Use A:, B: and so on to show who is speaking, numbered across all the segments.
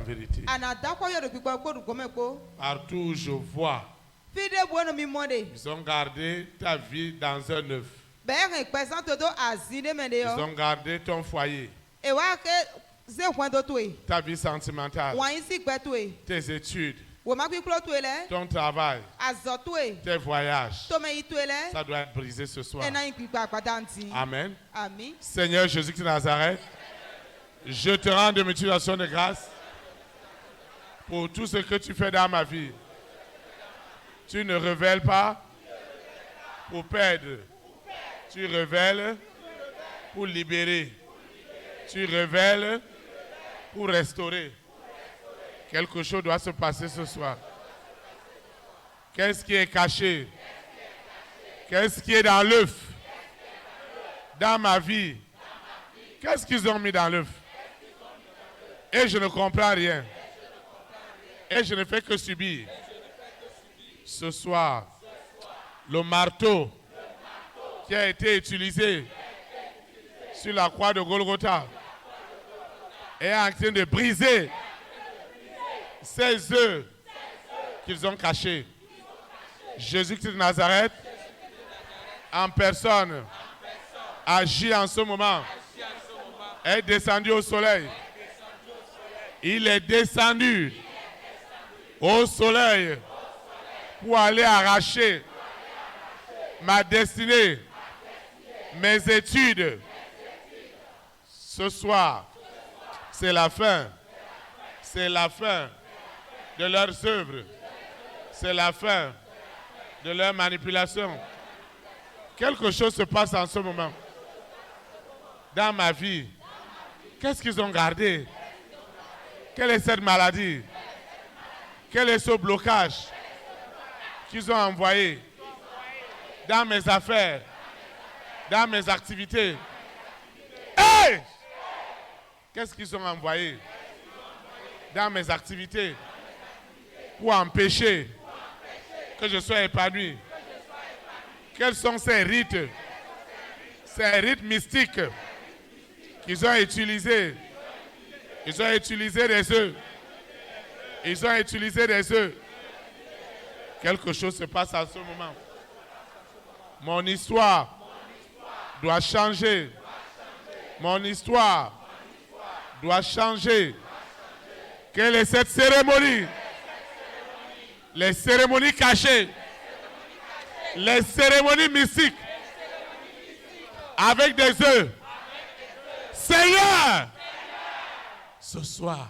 A: vérité. Partout où je vois, ils ont gardé ta vie dans un œuf. Ils ont gardé ton foyer, ta vie sentimentale, tes études, ton travail, tes voyages. Ça doit être brisé ce soir. Amen. Seigneur Jésus de Nazareth, je te rends de multiplication de grâce pour tout ce que tu fais dans ma vie. Tu ne révèles pas pour perdre. Tu révèles pour libérer. Tu révèles pour restaurer. Quelque chose doit se passer ce soir. Qu'est-ce qui est caché? Qu'est-ce qui est dans l'œuf? Dans ma vie. Qu'est-ce qu'ils ont mis dans l'œuf? Et je ne comprends rien. Et je ne fais que subir. Ce soir, le marteau qui a été utilisé sur la croix de Golgotha est en train de briser ces œufs qu'ils ont cachés. Jésus-Christ de Nazareth, en personne, agit en ce moment, est descendu au soleil. Il est descendu au soleil pour aller arracher ma destinée, mes études. Ce soir, c'est la fin. C'est la fin de leurs œuvres. C'est la fin de leur manipulation. Quelque chose se passe en ce moment. Dans ma vie, qu'est-ce qu'ils ont gardé? Quelle est cette maladie? Quel est ce blocage qu'ils ont envoyé dans mes affaires, dans mes activités? Hey! Qu'est-ce qu'ils ont envoyé dans mes activités pour empêcher que je sois épanoui? Quels sont ces rites mystiques qu'ils ont utilisés? Ils ont utilisé des œufs. Ils ont utilisé des œufs. Quelque chose se passe en ce moment. Mon histoire doit changer. Mon histoire doit changer. Quelle est cette cérémonie? Les cérémonies cachées. Les cérémonies mystiques. Avec des œufs. Seigneur! Ce soir,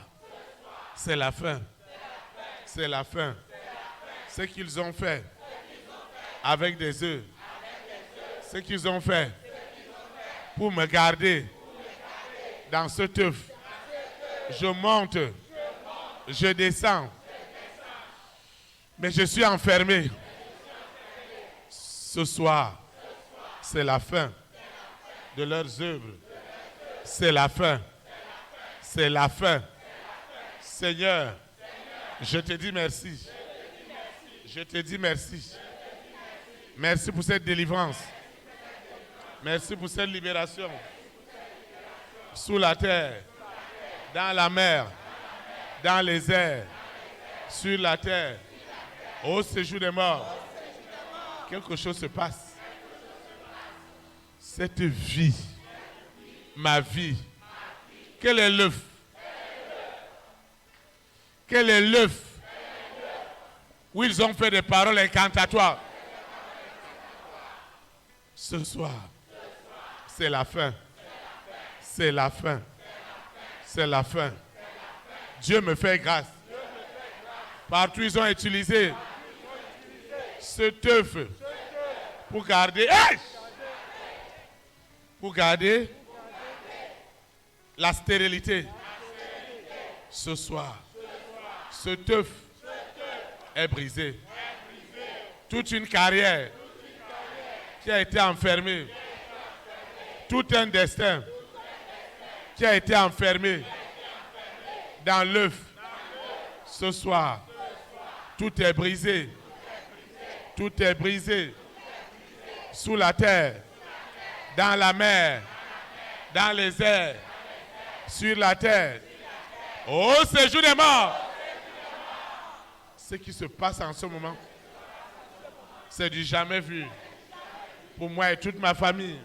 A: c'est la fin. C'est la fin. Ce qu'ils ont fait avec des œufs. Ce qu'ils ont fait pour me garder dans cet œuf. Je monte. Je descends. Mais je suis enfermé. Ce soir, c'est la fin de leurs œuvres. C'est la fin. C'est la fin. Seigneur, je te dis merci. Je te dis merci. Merci pour cette délivrance. Merci pour cette libération. Sous la terre, dans la mer, dans les airs, sur la terre, au séjour des morts. Quelque chose se passe. Cette vie, ma vie, quel est l'œuf? Quel est l'œuf où ils ont fait des paroles incantatoires? Ce soir, c'est la fin. C'est la fin. C'est la fin. Dieu me fait grâce. Partout ils ont utilisé cet œuf pour garder, la stérilité. Ce soir, cet œuf est brisé. Toute une carrière qui a été enfermée. Tout un destin qui a été enfermé dans l'œuf. Ce soir, tout est brisé. Tout est brisé. Sous la terre, dans la mer, dans les airs, sur la terre, Au séjour des morts. Ce qui se passe en ce moment, c'est du jamais vu. Pour moi et toute ma famille.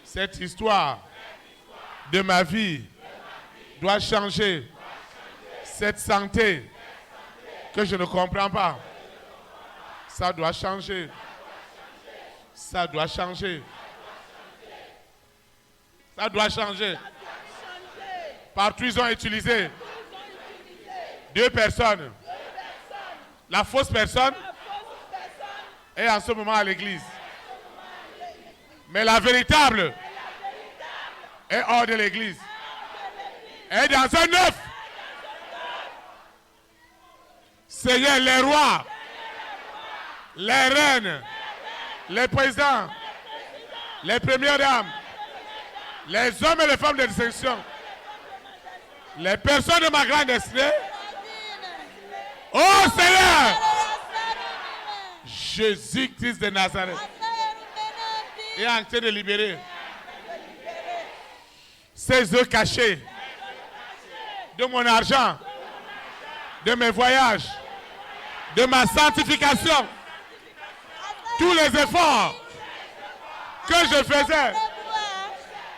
A: Cette histoire de ma vie doit changer. Cette santé que je ne comprends pas, ça doit changer. Ça doit changer. Ça doit changer. Partout ils ont utilisé 2 personnes. La fausse personne est en ce moment à l'église. Mais la véritable est hors de l'église. Est dans un œuf. Seigneur, les rois, les reines, les présidents, les premières dames, les hommes et les femmes de distinction, les personnes de ma grande destinée. Oh Seigneur, Jésus-Christ de Nazareth est en train de libérer ces œufs cachés de mon argent, de mes voyages, de ma sanctification. Tous les efforts que je faisais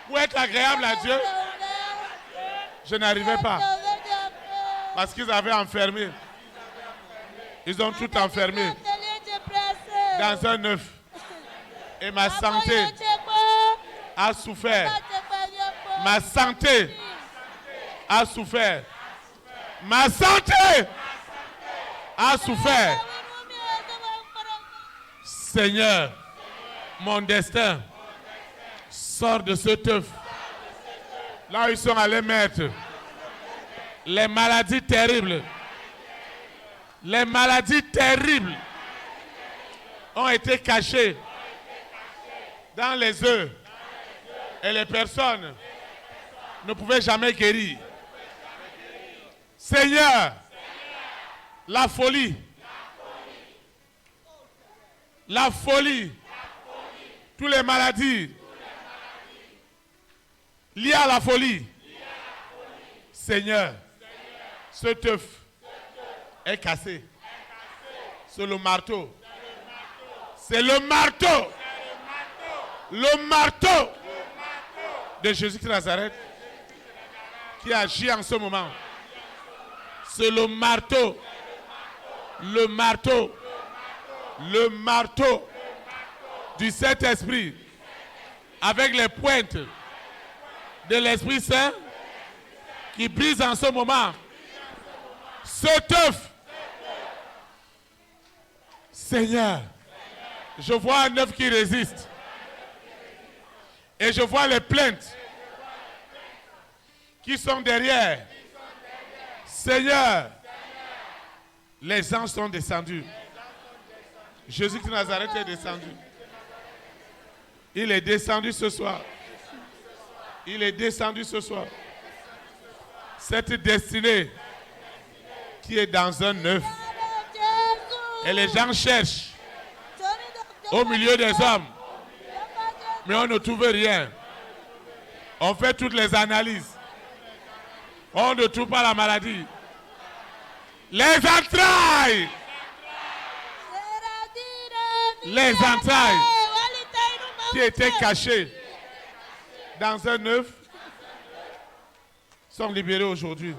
A: pour être agréable à Dieu, je n'arrivais pas. Parce qu'ils avaient enfermé. Ils ont tout enfermé dans un œuf. Et ma santé a souffert. Ma santé a souffert. Ma santé a souffert. Seigneur, mon destin sort de cet œuf. Là où ils sont allés mettre les maladies terribles. Les maladies terribles ont été cachées dans les œufs. Et les personnes ne pouvaient jamais guérir. Seigneur, la folie, toutes les maladies liées à la folie. Seigneur, cet œuf est cassé. C'est le marteau. C'est le marteau. Le marteau de Jésus de Nazareth qui agit en ce moment. C'est le marteau. Le marteau. Le marteau du Saint-Esprit avec les pointes de l'Esprit Saint qui brise en ce moment. Cet œuf. Seigneur, je vois un œuf qui résiste. Et je vois les plaintes qui sont derrière. Seigneur, les anges sont descendus. Jésus de Nazareth est descendu. Il est descendu ce soir. Il est descendu ce soir. Cette destinée qui est dans un œuf. Et les gens cherchent au milieu des hommes. Mais on ne trouve rien. On fait toutes les analyses. On ne trouve pas la maladie. Les entrailles. Les entrailles qui étaient cachées dans un œuf sont libérées aujourd'hui.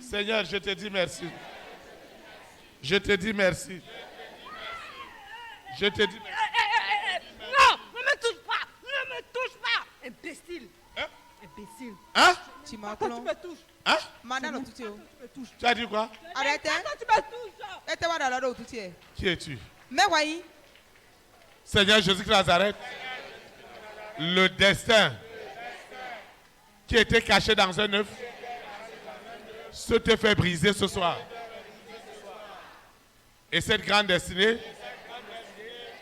A: Seigneur, je te dis merci. Je te dis merci. Je te dis merci.
B: Non, ne me touche pas. Ne me touche pas. Imbécile.
A: Hein?
B: Imbécile.
A: Hein?
B: Tu me touches.
A: Hein?
B: Tu
A: as dit quoi?
B: Arrête. Tu me touches.
A: Qui es-tu?
B: Mais voyez.
A: Seigneur Jésus de Nazareth, le destin qui était caché dans un œuf se te fait briser ce soir. Et cette grande destinée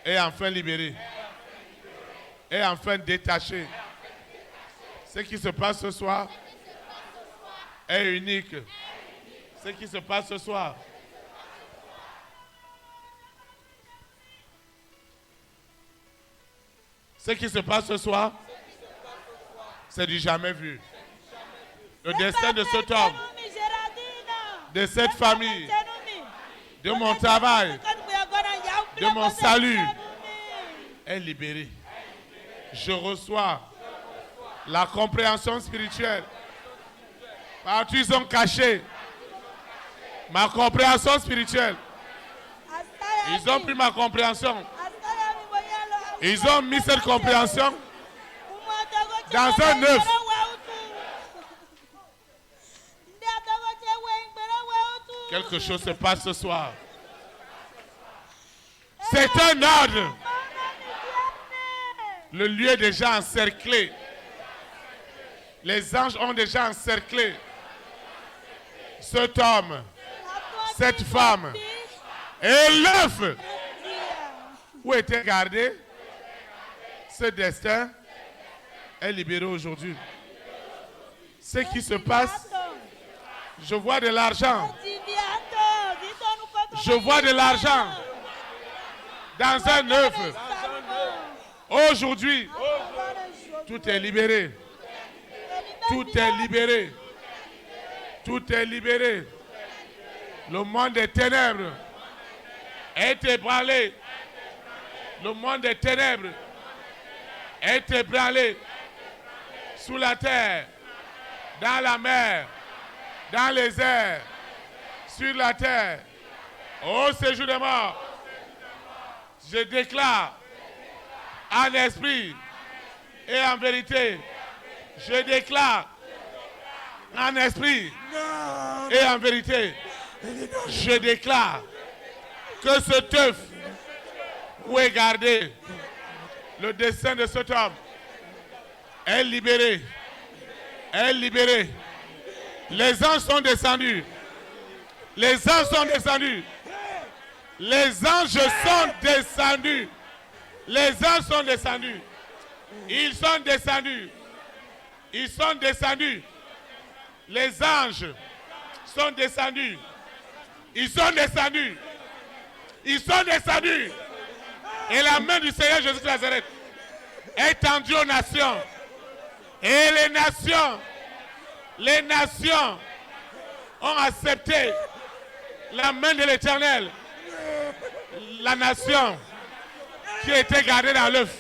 A: est enfin libérée. Est enfin détachée. Ce qui se passe ce soir est unique. Ce qui se passe ce soir. Ce qui se passe ce soir, c'est du jamais vu. Le destin de cet homme, de cette famille, de mon travail, de mon salut est libéré. Je reçois la compréhension spirituelle. Partout ils ont caché ma compréhension spirituelle. Ils ont pris ma compréhension. Ils ont mis cette compréhension dans un œuf. Quelque chose se passe ce soir. C'est un ordre. Le lieu est déjà encerclé. Les anges ont déjà encerclé cet homme, cette femme. Et l'œuf où était gardé, ce destin est libéré aujourd'hui. Ce qui se passe, je vois de l'argent. Je vois de l'argent dans un œuf. Aujourd'hui, tout est libéré. Tout est libéré. Tout est libéré. Le monde des ténèbres est ébranlé. Le monde des ténèbres est ébranlé sous la terre, dans la mer, dans les airs, sur la terre. Au séjour des morts, je déclare en esprit et en vérité, je déclare en esprit et en vérité, je déclare que cet œuf où est gardé le destin de cet homme est libéré. Est libéré. Les anges sont descendus. Les anges sont descendus. Les anges sont descendus. Les anges sont descendus. Ils sont descendus. Ils sont descendus. Les anges sont descendus. Ils sont descendus. Ils sont descendus. Et la main du Seigneur Jésus de Nazareth est tendue aux nations. Et les nations ont accepté la main de l'Éternel. La nation qui était gardée dans l'œuf,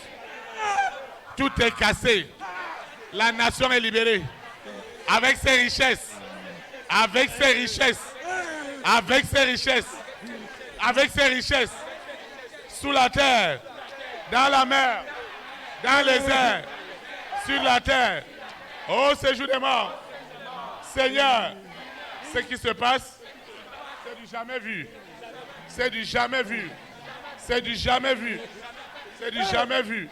A: tout est cassé. La nation est libérée. Avec ses richesses. Avec ses richesses. Avec ses richesses. Avec ses richesses. Sous la terre. Dans la mer. Dans les airs. Sur la terre. Au séjour des morts. Seigneur, ce qui se passe, c'est du jamais vu. C'est du jamais vu. C'est du jamais vu. C'est du jamais vu.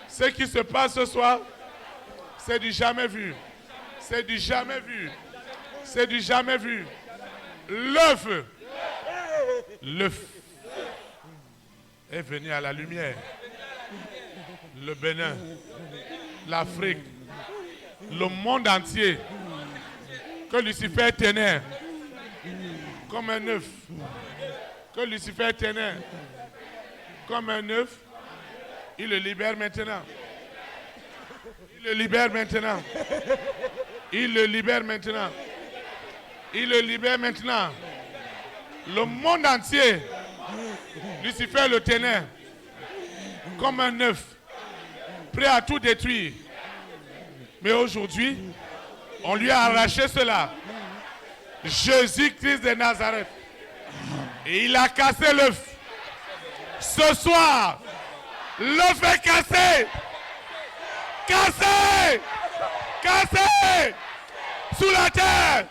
A: Ce qui se passe ce soir, c'est du jamais vu. C'est du jamais vu. C'est du jamais vu. L'œuf. L'œuf est venu à la lumière. Le Bénin, l'Afrique, le monde entier, que Lucifer tenait comme un œuf. Que Lucifer tenait comme un œuf, il le libère maintenant. Il le libère maintenant. Il le libère maintenant. Il le libère maintenant. Le monde entier, Lucifer le tenait comme un œuf, prêt à tout détruire. Mais aujourd'hui, on lui a arraché cela. Jésus-Christ de Nazareth. Et il a cassé l'œuf. Ce soir, l'œuf est cassé. Cassé. Cassé. Sous la terre.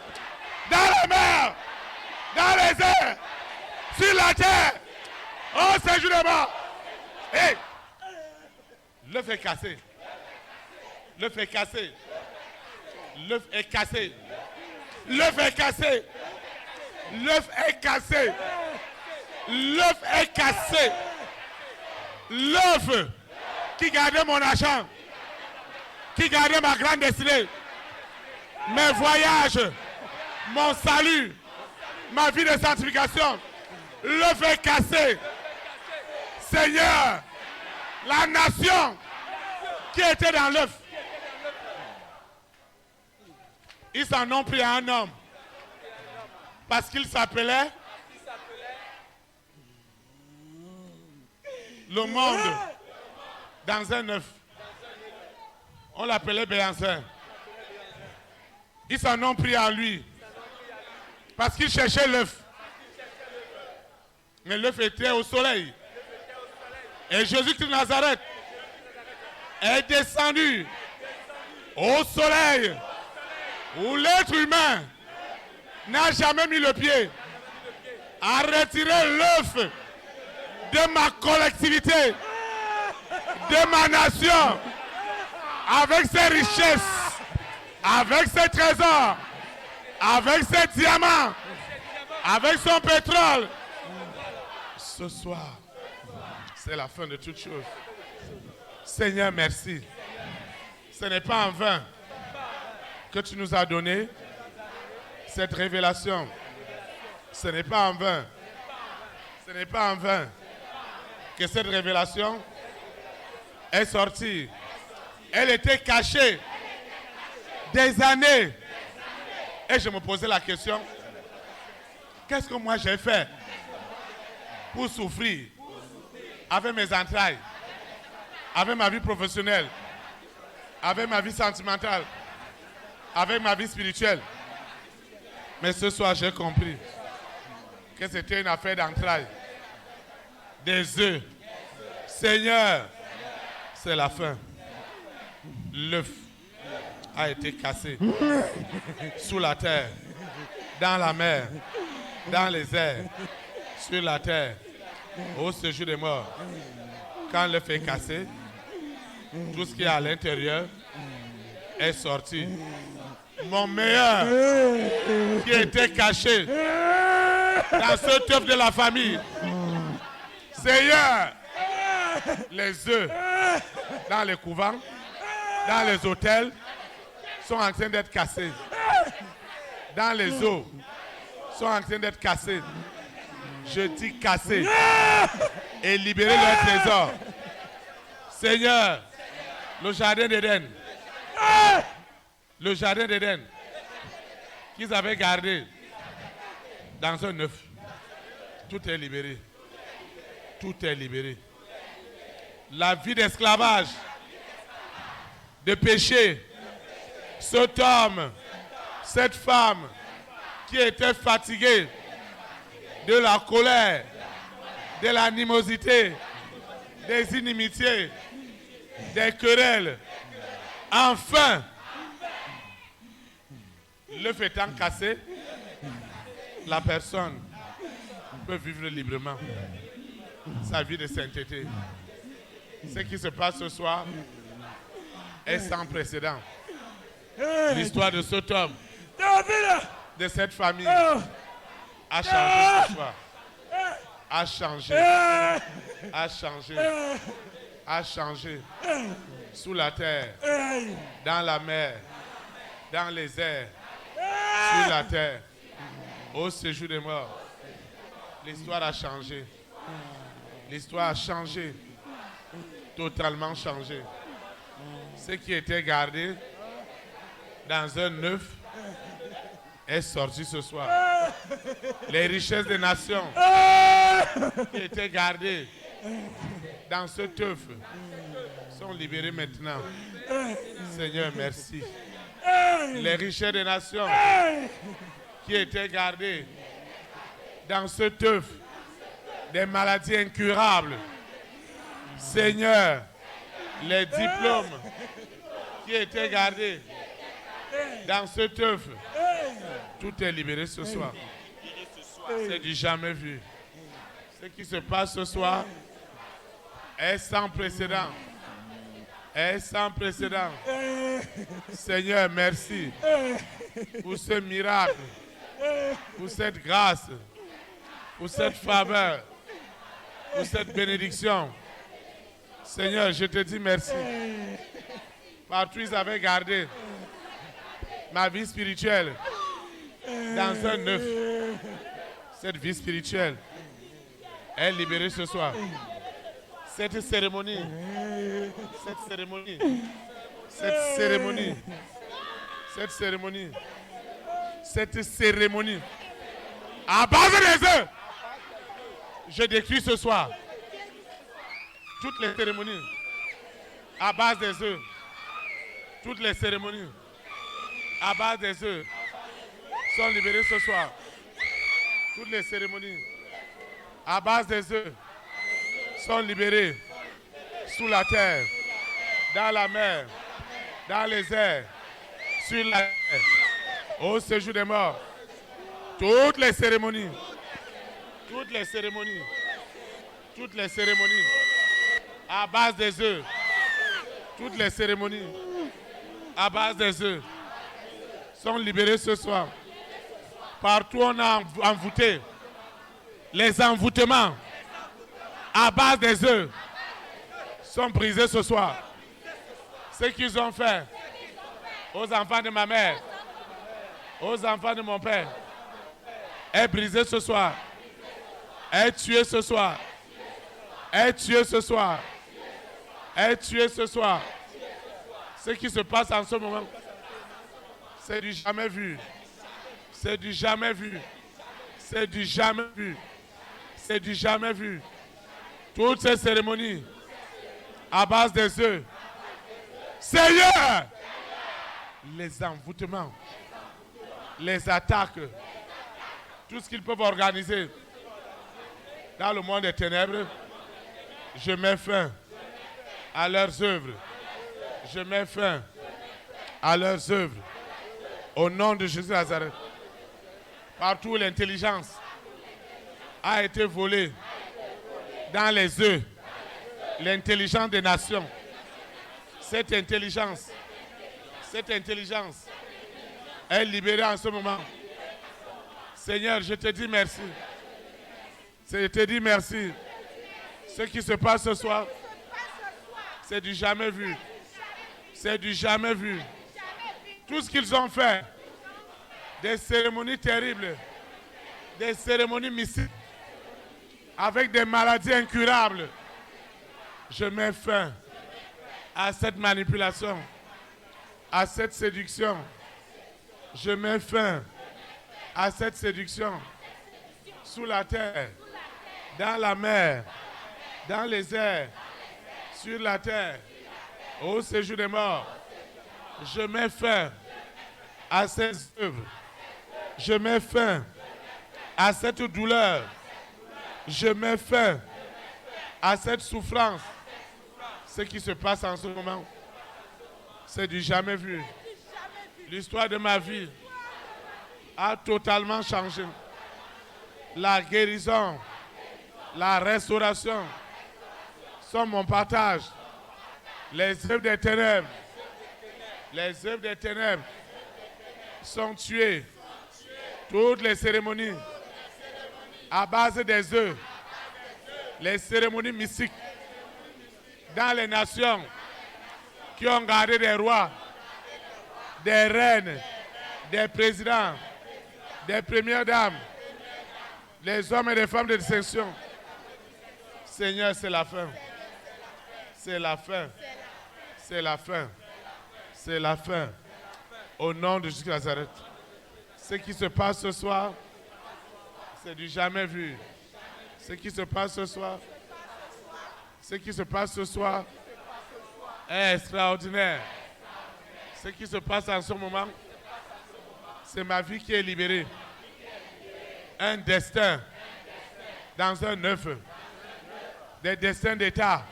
A: Dans la mer. Dans les airs. Sur la terre. Oh, c'est jour de mort. Hey. L'œuf est cassé. L'œuf est cassé. L'œuf est cassé. L'œuf est cassé. L'œuf est cassé. L'œuf est cassé. L'œuf qui gardait mon argent, qui gardait ma grande destinée, mes voyages, mon salut, ma vie de sanctification. L'œuf est cassé. Seigneur, la nation qui était dans l'œuf Ils s'en ont pris à un homme. Parce qu'il s'appelait le monde dans un œuf. On l'appelait Béancin. Ils s'en ont pris à lui. Parce qu'il cherchait l'œuf. Mais l'œuf était au soleil. Et Jésus-Christ de Nazareth est descendu au soleil où l'être humain n'a jamais mis le pied, à retirer l'œuf de ma collectivité, de ma nation, avec ses richesses, avec ses trésors, avec ses diamants, avec son pétrole. Ce soir, c'est la fin de toutes choses. Seigneur, merci. Ce n'est pas en vain que tu nous as donné cette révélation. Ce n'est pas en vain. Ce n'est pas en vain que cette révélation est sortie. Elle était cachée des années. Et je me posais la question, qu'est-ce que moi j'ai fait pour souffrir avec mes entrailles, avec ma vie professionnelle, avec ma vie sentimentale, avec ma vie spirituelle? Mais ce soir, j'ai compris que c'était une affaire d'entrailles, des œufs. Seigneur, c'est la fin. L'œuf a été cassé sous la terre, dans la mer, dans les airs, sur la terre, au séjour des morts. Quand l'œuf est cassé, tout ce qui est à l'intérieur est sorti. Mon meilleur qui était caché dans ce œuf de la famille. Seigneur, les œufs dans les couvents, dans les hôtels, sont en train d'être cassés. Dans les eaux, sont en train d'être cassés. Je dis cassés. Et libérer leurs trésors. Seigneur, le jardin d'Éden. Le jardin d'Éden qu'ils avaient gardé dans un œuf. Tout est libéré. Tout est libéré. La vie d'esclavage, de péché, cet homme, cette femme qui était fatiguée de la colère, de l'animosité, des inimitiés, des querelles. Enfin, l'œuf étant cassé, la personne peut vivre librement sa vie de sainteté. Ce qui se passe ce soir est sans précédent. L'histoire de cet homme, de cette famille, a changé ce soir. A changé. A changé. A changé. Sous la terre, dans la mer, dans les airs, sur la terre, au séjour des morts. L'histoire a changé. L'histoire a changé. Totalement changé. Ce qui était gardé dans un œuf est sorti ce soir. Les richesses des nations qui étaient gardées dans cet œuf sont libérées maintenant. Seigneur, merci. Les richesses des nations qui étaient gardées dans cet œuf, des maladies incurables. Seigneur, les diplômes qui étaient gardés dans cet œuf, tout est libéré ce soir. C'est du jamais vu. Ce qui se passe ce soir est sans précédent. Est sans précédent. Seigneur, merci pour ce miracle, pour cette grâce, pour cette faveur, pour cette bénédiction. Seigneur, je te dis merci. Partout ils avaient gardé ma vie spirituelle dans un œuf. Cette vie spirituelle est libérée ce soir. Cette cérémonie, cette cérémonie à base des œufs. Je décris ce soir toutes les cérémonies à base des œufs. Toutes les cérémonies à base des œufs sont libérées ce soir. Toutes les cérémonies à base des œufs sont libérées sous la terre, dans la mer, dans les airs, sur la terre, au séjour des morts. Toutes les cérémonies, toutes les cérémonies, toutes les cérémonies à base des œufs, toutes les cérémonies à base des œufs sont libérées ce soir. Partout on a envoûté les envoûtements à base des œufs sont brisés ce soir. Ce qu'ils ont fait aux enfants de ma mère, aux enfants de mon père, est brisé ce soir, est tué ce soir, est tué ce soir, est tué ce soir. Ce qui se passe en ce moment, c'est du jamais vu. C'est du jamais vu. C'est du jamais vu. C'est du jamais vu. Toutes ces cérémonies à base des œufs. Seigneur, les envoûtements, les attaques, tout ce qu'ils peuvent organiser dans le monde des ténèbres, je mets fin à leurs œuvres. Je mets fin à leurs œuvres. Au nom de Jésus de Nazareth. Partout où l'intelligence a été volée dans les œufs, l'intelligence des nations, cette intelligence est libérée en ce moment. Seigneur, je te dis merci. Je te dis merci. Ce qui se passe ce soir, c'est du jamais vu. C'est du jamais vu. Tout ce qu'ils ont fait, des cérémonies terribles, des cérémonies mystiques, avec des maladies incurables, je mets fin à cette manipulation, à cette séduction. Je mets fin à cette séduction sous la terre, dans la mer, dans les airs, sur la terre, au séjour des morts. Je mets fin à ces œuvres. Je mets fin à cette douleur. Je mets fin à cette souffrance. Ce qui se passe en ce moment, c'est du jamais vu. L'histoire de ma vie a totalement changé. La guérison, la restauration sont mon partage. Les œuvres des ténèbres, les œuvres des ténèbres sont tuées. Toutes les cérémonies à base des œufs, les cérémonies mystiques dans les nations qui ont gardé des rois, des reines, des présidents, des premières dames, les hommes et les femmes de distinction. Seigneur, c'est la fin. C'est la fin. C'est la fin. C'est la fin. Au nom de Jésus de Nazareth. Ce qui se passe ce soir, c'est du jamais vu. Ce qui se passe ce soir, ce qui se passe ce soir est extraordinaire. Ce qui se passe en ce moment, c'est ma vie qui est libérée. Un destin dans un œuf. Des destins d'État.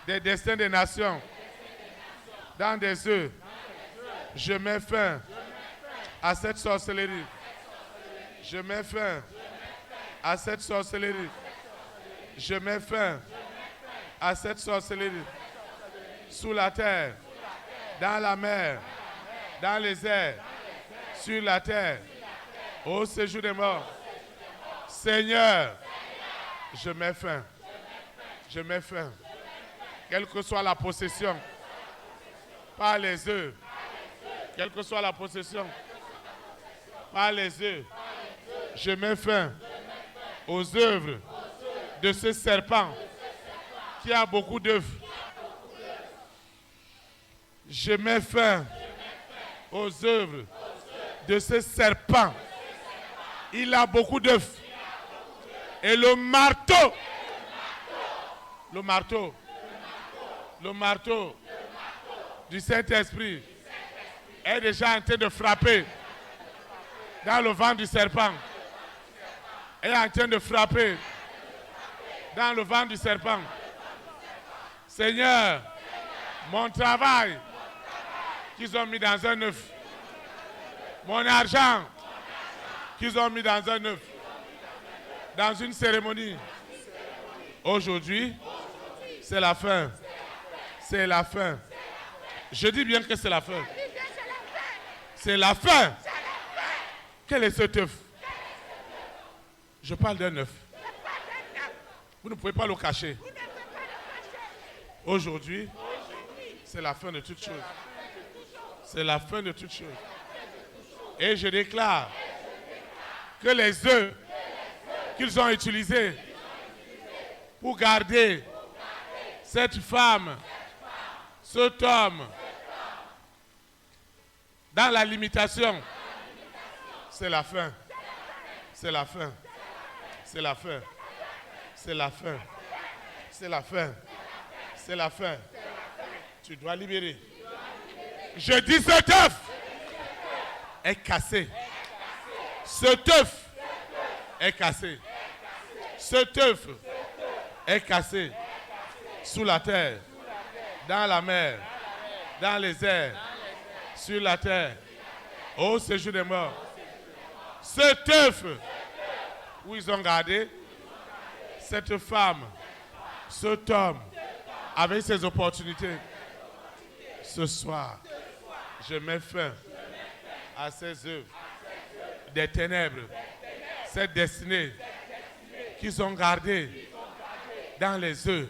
A: Des destins des nations. Dans des œufs. Je mets fin à cette sorcellerie. Je mets fin à cette sorcellerie. Je mets fin à cette sorcellerie. Sous la terre, dans la mer, dans les airs, sur la terre, au séjour des morts. Seigneur, je mets fin. Je mets fin. Quelle que soit la possession, par les œufs, quelle que soit la possession, par les œufs, je mets fin aux œuvres de ce serpent qui a beaucoup d'œufs. Je mets fin aux œuvres de ce serpent. Il a beaucoup d'œufs. Et le marteau du Saint-Esprit est déjà en train de frapper dans le ventre du serpent. Est en train de frapper dans le ventre du serpent. Seigneur, mon travail qu'ils ont mis dans un œuf, mon argent qu'ils ont mis dans un œuf, dans une cérémonie. Aujourd'hui, c'est la fin. C'est la fin. Je dis bien que c'est la fin. C'est la fin. Quel est cet œuf? Je parle d'un œuf. Vous ne pouvez pas le cacher. Aujourd'hui, c'est la fin de toutes choses. C'est la fin de toutes choses. Et je déclare que les œufs qu'ils ont utilisés pour garder cette femme, cet homme, dans la limitation, c'est la fin. C'est la fin. C'est la fin. C'est la fin. C'est la fin. C'est la fin. Tu dois libérer. Je dis cet œuf est cassé. Cet œuf est cassé. Cet œuf est cassé. Sous la terre, dans la mer, dans les airs, sur la terre, au séjour des morts. Cet œuf où ils ont gardé cette femme, cet homme, avec ses opportunités. Ce soir, je mets fin à ces œuvres des ténèbres, cette destinée qu'ils ont gardée dans les œufs.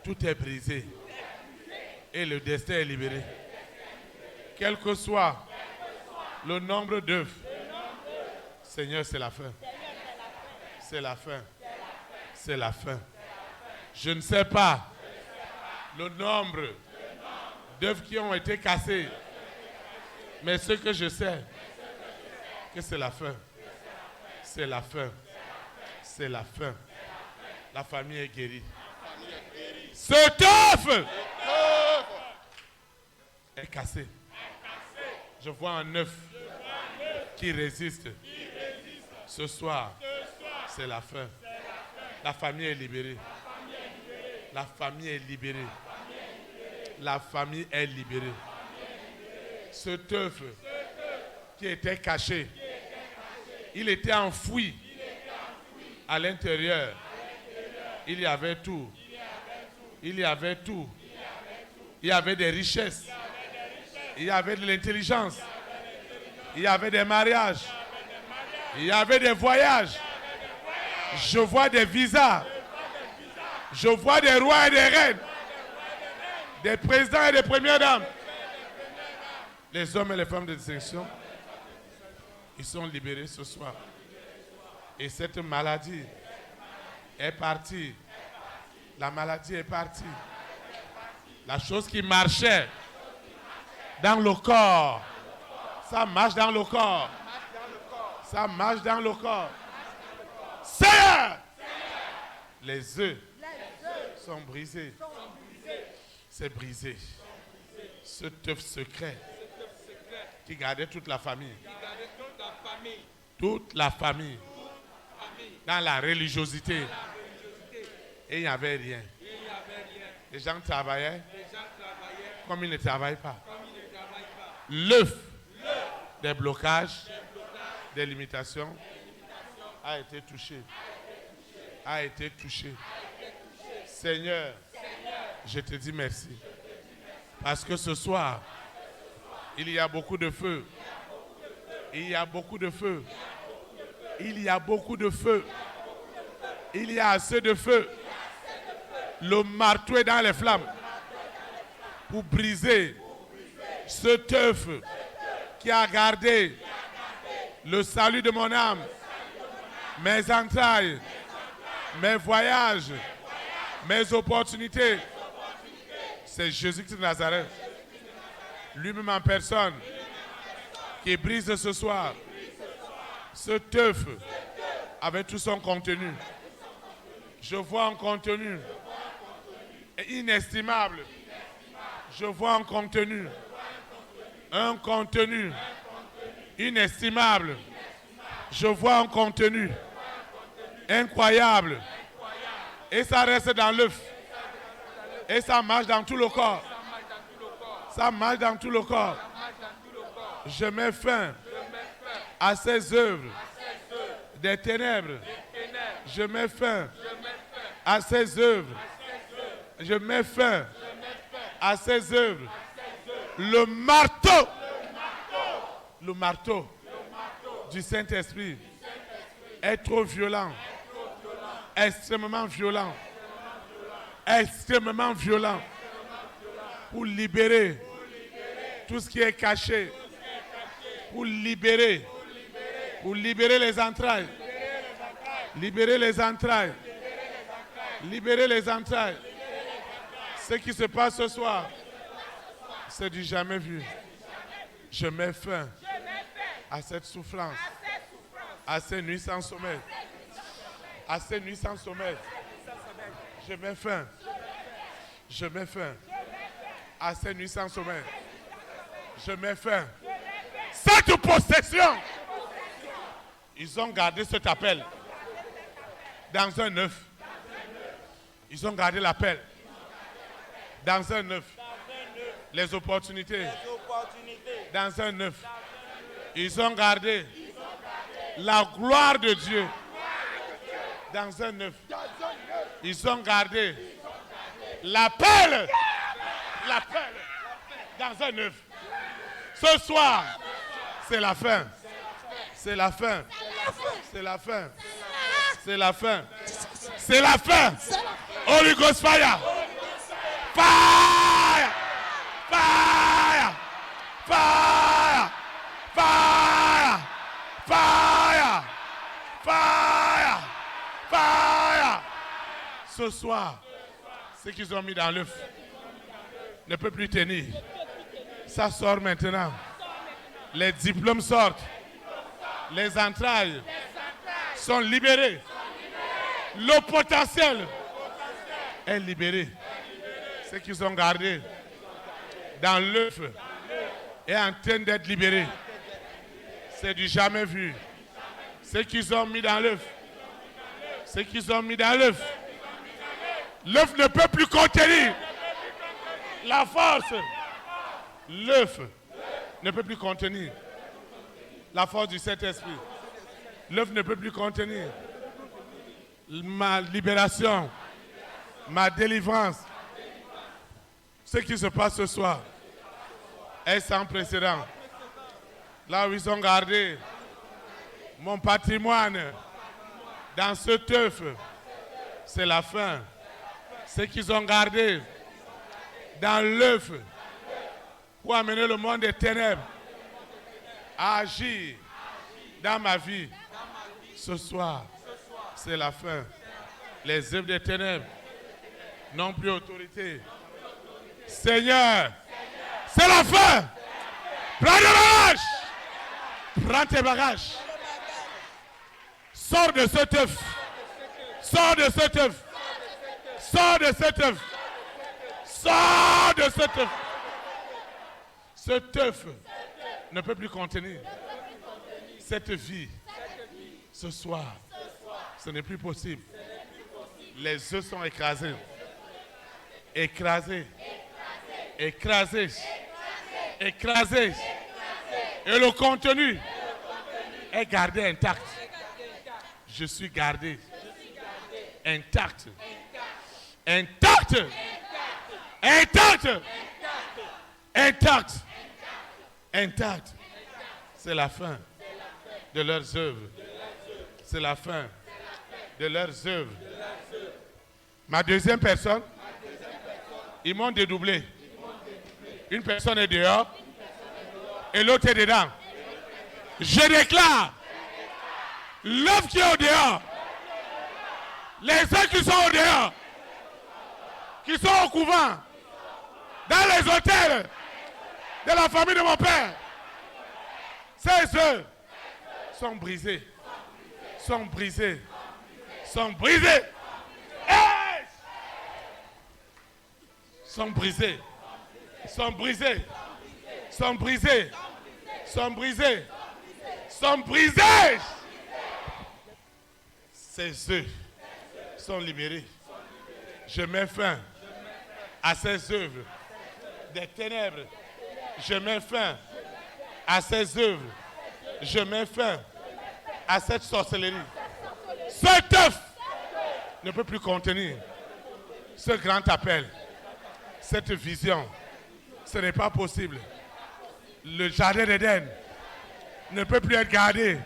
A: Tout est brisé et le destin est libéré. Quel que soit le nombre d'œufs, Seigneur, c'est la fin. C'est la fin. C'est la fin. Je ne sais pas le nombre d'œufs qui ont été cassés, mais ce que je sais, que c'est la fin. C'est la fin. C'est la fin. La famille est guérie. Cet œuf est cassé. Je vois un œuf qui résiste. Ce soir, c'est la fin. La famille est libérée. La famille est libérée. La famille est libérée. Cet œuf qui était caché, il était enfoui à l'intérieur. Il y avait tout. Il y avait tout. Il y avait des richesses. Il y avait de l'intelligence. Il y avait des mariages. Il y avait des voyages. Je vois des visas. Je vois des rois et des reines. Des présidents et des premières dames. Les hommes et les femmes de distinction, ils sont libérés ce soir. Et cette maladie est partie. La maladie est partie. La chose qui marchait dans le corps, ça marche dans le corps. Ça marche dans le corps. Seigneur! Les œufs sont brisés. C'est brisé. Ce œuf secret qui gardait toute la famille. Toute la famille. Dans la religiosité. Et il n'y avait rien. Les gens travaillaient comme ils ne travaillent pas. L'œuf des blocages, des limitations a été touché. A été touché. Seigneur, je te dis merci. Parce que ce soir, il y a beaucoup de feu. Il y a beaucoup de feu. Il y a beaucoup de feu. Il y a assez de feu. Le marteau est dans les flammes pour briser cet œuf qui a gardé le salut de mon âme, mes entrailles, mes voyages, mes opportunités. C'est Jésus-Christ de Nazareth, lui-même en personne, qui brise ce soir ce teuf avec tout son contenu. Je vois un contenu inestimable. Je vois un contenu inestimable. Je vois un contenu incroyable. Et ça reste dans l'œuf. Et ça marche dans tout le corps. Ça marche dans tout le corps. Je mets fin à ces œuvres des ténèbres. Je mets fin à ces œuvres. Je mets fin à ces œuvres. Le marteau du Saint-Esprit est trop violent. Extrêmement violent pour libérer tout ce qui est caché, pour libérer les entrailles, libérer les entrailles. Ce qui se passe ce soir, c'est du jamais vu. Je mets fin à cette souffrance, à ces nuits sans sommeil. Je mets fin à ces nuits sans sommeil. Je mets fin. Cette possession, ils ont gardé cet appel dans un œuf. Ils ont gardé l'appel dans un œuf. Les opportunités dans un œuf. Ils ont gardé la gloire de Dieu dans un œuf. Ils ont gardé l'appel dans un œuf. Ce soir, c'est la fin. C'est la fin. C'est la fin. C'est la fin. C'est la fin. Holy Ghost fire. Fire. Fire. Fire. Fire. Fire. Fire. Fire. Ce soir, ce qu'ils ont mis dans l'œuf ne peut plus tenir. Ça sort maintenant. Les diplômes sortent. Les entrailles sont libérées. Le potentiel est libéré. Ce qu'ils ont gardé dans l'œuf est en train d'être libéré. C'est du jamais vu. Ce qu'ils ont mis dans l'œuf. Ce qu'ils ont mis dans l'œuf. L'œuf ne peut plus contenir la force. L'œuf ne peut plus contenir la force du Saint-Esprit. L'œuf ne peut plus contenir ma libération, ma délivrance. Ce qui se passe ce soir est sans précédent. Là où ils ont gardé mon patrimoine dans ce œuf, c'est la fin. Ce qu'ils ont gardé dans l'œuf pour amener le monde des ténèbres à agir dans ma vie. Ce soir, c'est la fin. Les œuvres des ténèbres n'ont plus autorité. Seigneur, c'est la fin. Prends tes bagages. Prends tes bagages. Sors de cet œuf. Sors de cet œuf. Sors de cet œuf. Sors de cet œuf. Cet œuf ne peut plus contenir cette vie. Ce soir, ce n'est plus possible. Les œufs sont écrasés. Écrasés. Écrasés. Écrasés. Et le contenu est gardé intact. Je suis gardé. Intact. Intact. Intact. Intact. Intact. C'est la fin de leurs œuvres. C'est la fin de leurs œuvres. Ma deuxième personne, ils m'ont dédoublé. Une personne est dehors et l'autre est dedans. Je déclare l'œuvre qui est au dehors, les uns qui sont au dehors, qui sont au couvent, dans les hôtels de la famille de mon père, Ces œufs sont brisés. Sont brisés. Sont brisés. Hey! Sont brisés. Sont brisés. Sont brisés. Sont brisés. Sont brisés. Ces œufs sont libérés. Je mets fin à ces œuvres des ténèbres. Je mets fin à ces œuvres. Je mets fin à cette sorcellerie. Cet œuf ne peut plus contenir ce grand appel, cette vision. Ce n'est pas possible. Le jardin d'Éden ne peut plus être gardé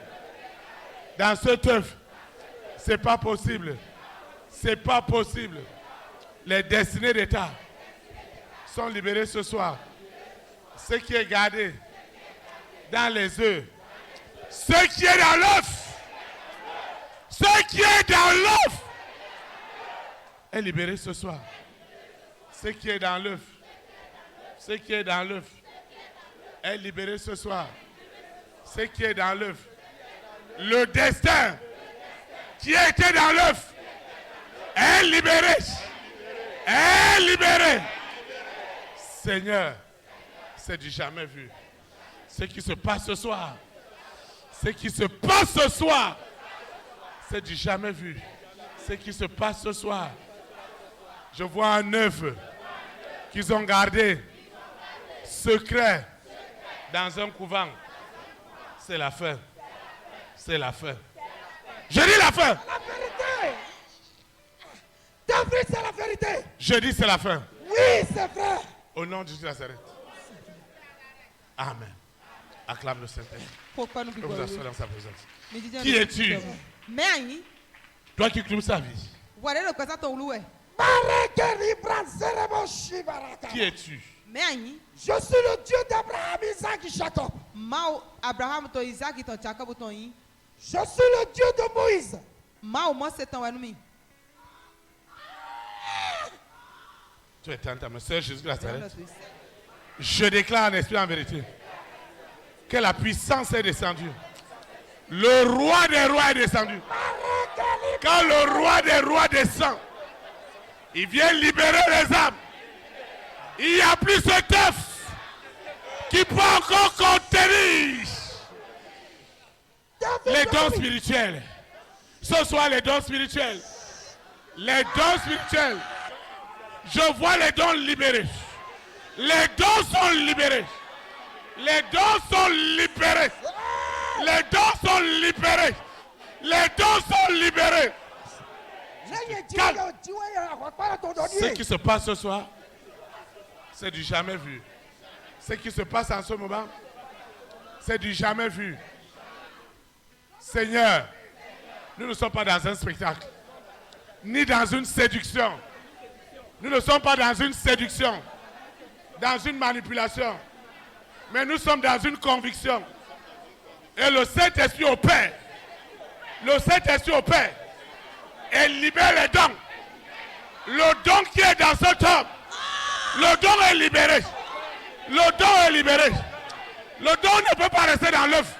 A: dans cet œuf. Ce n'est pas possible. Ce n'est pas possible. Les destinées d'État sont libérées ce soir. Ce qui est gardé dans les œufs, ce qui est dans l'œuf, ce qui est dans l'œuf est libéré ce soir. Ce qui est dans l'œuf, ce qui est dans l'œuf est libéré ce soir. Ce qui est dans l'œuf, le destin qui était dans l'œuf est libéré. Est libéré. Seigneur, c'est du jamais vu. Ce qui se passe ce soir, ce qui se passe ce soir, c'est du jamais vu. Ce qui se passe ce soir, je vois un œuf qu'ils ont gardé secret dans un couvent. C'est la fin. C'est la fin. Je dis la fin.
C: La vérité. David, c'est la vérité.
A: Je dis c'est la fin.
C: Oui, c'est vrai.
A: Au nom de Jésus de Nazareth. Amen. Acclame le Saint-Esprit. Vous asseoir dans sa présence. Qui es-tu? Toi qui cloues sa vie. Qui es-tu?
C: Je suis le Dieu d'Abraham, Isaac et Jacob. Je suis le Dieu de Moïse.
A: Tu es ta ma soeur Jésus de Nazareth. Je déclare en esprit en vérité que la puissance est descendue. Le roi des rois est descendu. Quand le roi des rois descend, il vient libérer les âmes. Il n'y a plus ce œuf qui peut encore contenir les dons spirituels. Ce soir, les dons spirituels. Les dons spirituels. Je vois les dons libérés. Les dons sont libérés. Les dons sont libérés. Les dons sont libérés. Les dons sont libérés. Ce qui se passe ce soir, c'est du jamais vu. Ce qui se passe en ce moment, c'est du jamais vu. Seigneur, nous ne sommes pas dans un spectacle, ni dans une séduction. Nous ne sommes pas dans une séduction, dans une manipulation, mais nous sommes dans une conviction. Et le Saint-Esprit opère. Le Saint-Esprit opère et libère les dons. Le don qui est dans cet homme, le don est libéré. Le don est libéré. Le don ne peut pas rester dans l'œuf.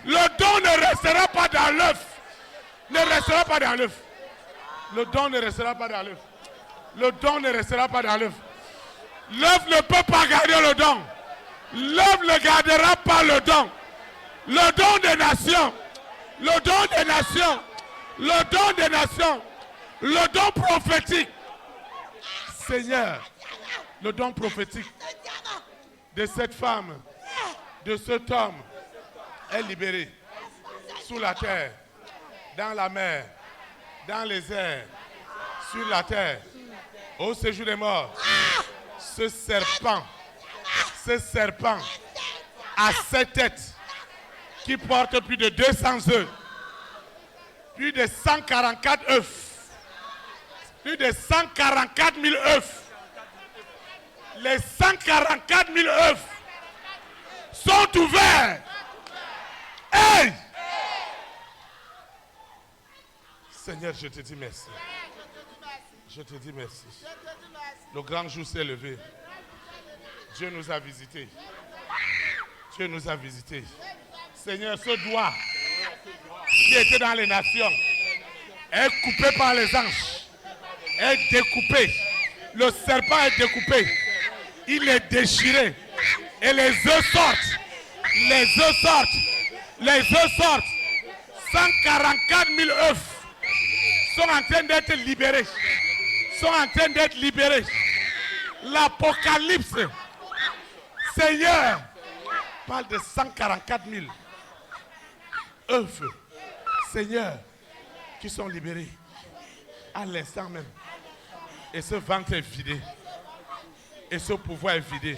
A: Le don ne restera pas dans l'œuf. Ne restera pas dans l'œuf. Le don ne restera pas dans l'œuf. Le don ne restera pas dans l'œuf. L'œuf ne peut pas garder le don. L'œuf ne gardera pas le don. Le don des nations. Le don des nations. Le don des nations. Le don prophétique. Seigneur, le don prophétique de cette femme, de cet homme est libéré sous la terre, dans la mer, dans les airs, sur la terre, au séjour des morts. Ce serpent à 7 têtes qui porte plus de 200 œufs, plus de 144 œufs, plus de 144 000 œufs. Les 144 000 œufs sont ouverts. Hey! Seigneur, je te dis merci. Je te dis merci. Le grand jour s'est levé. Dieu nous a visités. Dieu nous a visités. Seigneur, ce doigt qui était dans les nations est coupé par les anges, est découpé. Le serpent est découpé. Il est déchiré. Et les œufs sortent. Les œufs sortent. Les œufs sortent. 144 000 œufs sont en train d'être libérés. Sont en train d'être libérés. L'Apocalypse, Seigneur, parle de 144 000 œufs, Seigneur, qui sont libérés à l'instant même. Et ce ventre est vidé. Et ce pouvoir est vidé.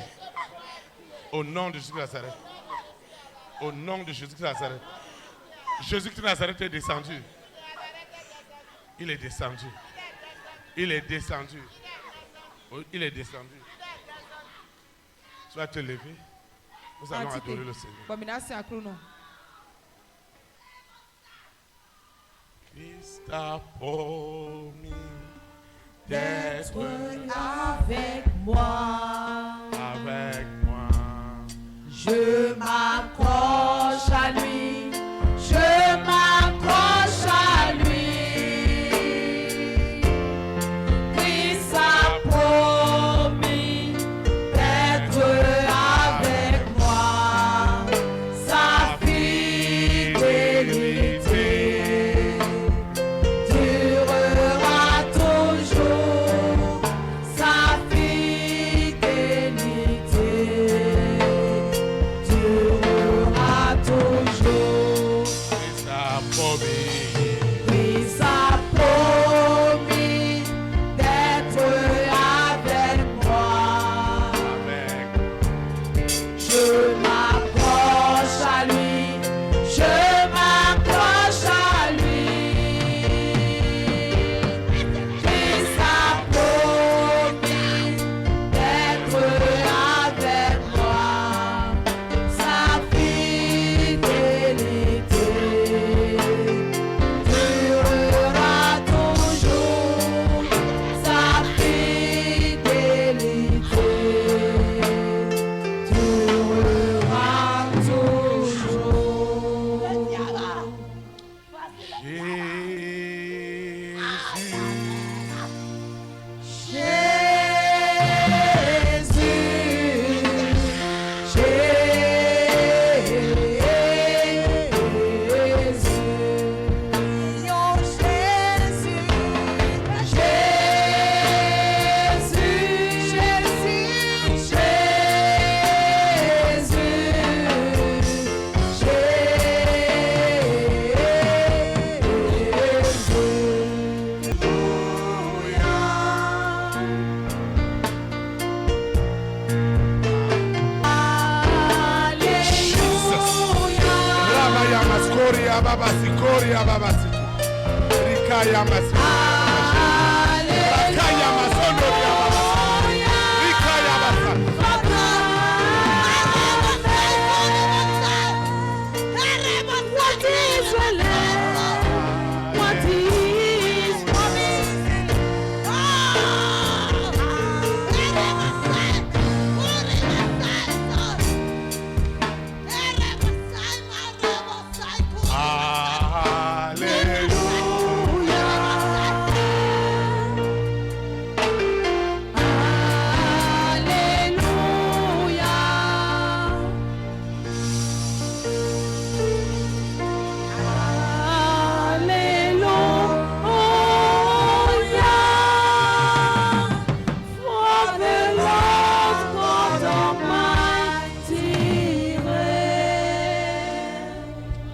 A: Au nom de Jésus de Nazareth. Au nom de Jésus de Nazareth. Jésus de Nazareth est descendu. Il est descendu. Il est descendu. Il est descendu. Tu vas te lever. Nous allons adorer le Seigneur. Christ a promis d'être
D: avec moi.
A: Avec moi.
D: Je m'accroche à lui. Je m'accroche à lui. Christ a promis d'être avec moi. Sa fidélité durera toujours. Sa fidélité durera toujours.
A: Christ a promis.
D: Christ a promis d'être avec moi.
A: Avec
D: Je m'accroche à lui. Je m'accroche à lui. Christ a promis d'être avec moi. Sa fidélité durera toujours. Sa fidélité durera toujours.
A: Koria baba sikoria baba siki. Rikaya masi. Rakaya masondo ya baba. Rikaya baba.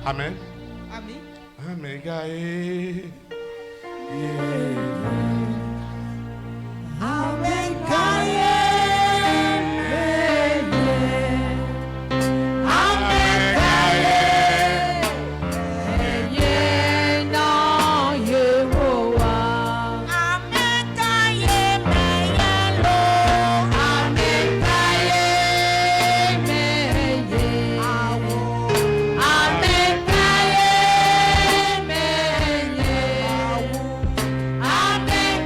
A: Amen.
D: Amen.
A: Amen. Gaé.
D: Amen. Gaé. Amen. Gaé. Non, Yehovah. Amen. Gaé. Meyelo. Amen. Gaé. Meye. Amen. Gaé. Meye. Amen.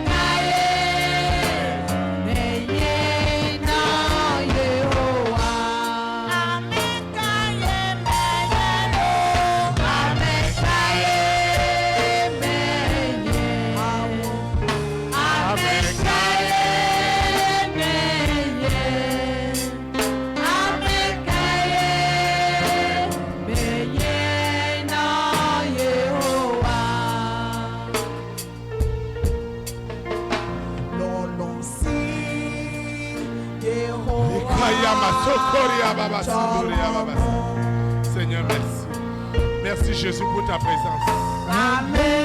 A: Seigneur, merci. Merci Jésus pour ta présence.
D: Amen.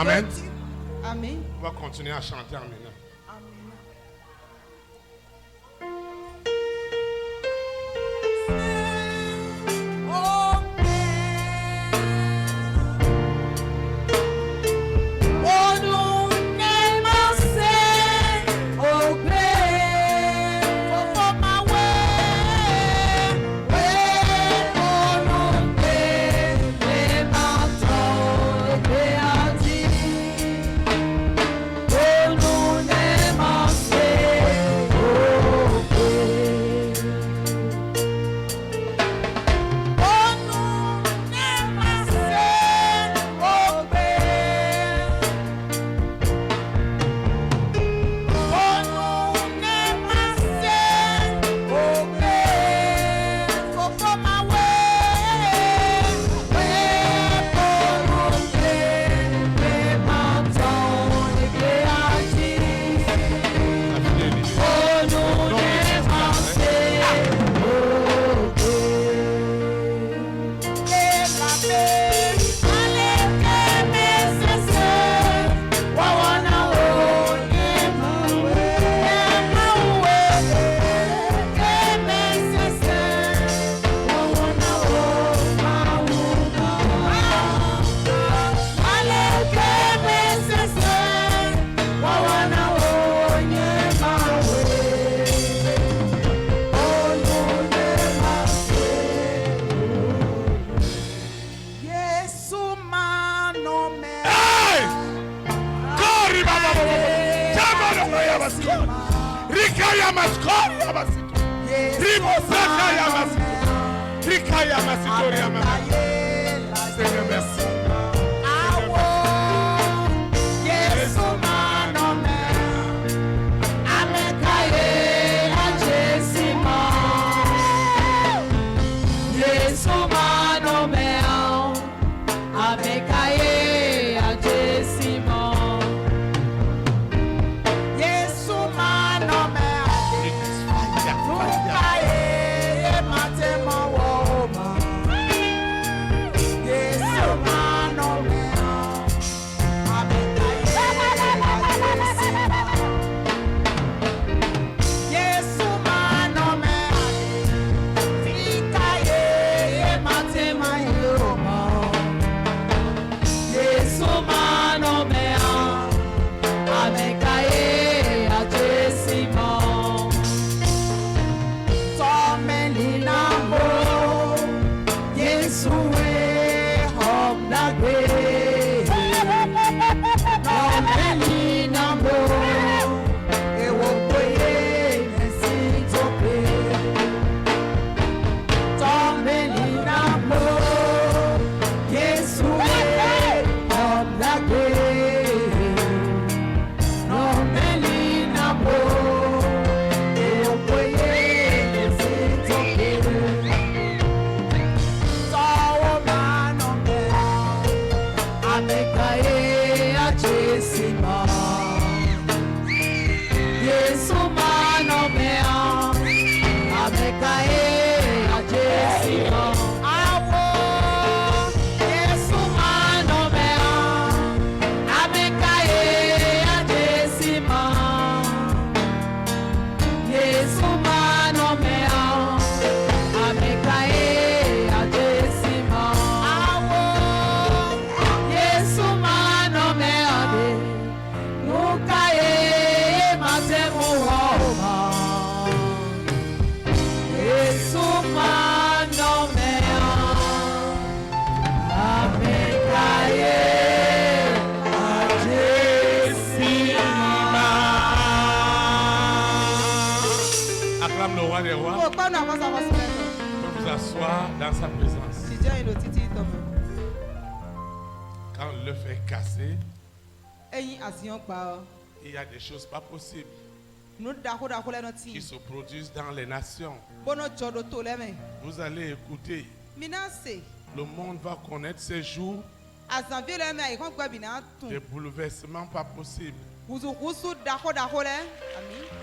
A: Amen. Amen. On va continuer à chanter en maintenant. Seigneur, merci. Acclame le roi des rois. Pour vous asseoir dans sa présence. Quand l'œuf est cassé, il y a des choses pas possibles qui se produisent dans les nations. Vous allez écouter. Le monde va connaître ces jours des bouleversements pas possibles.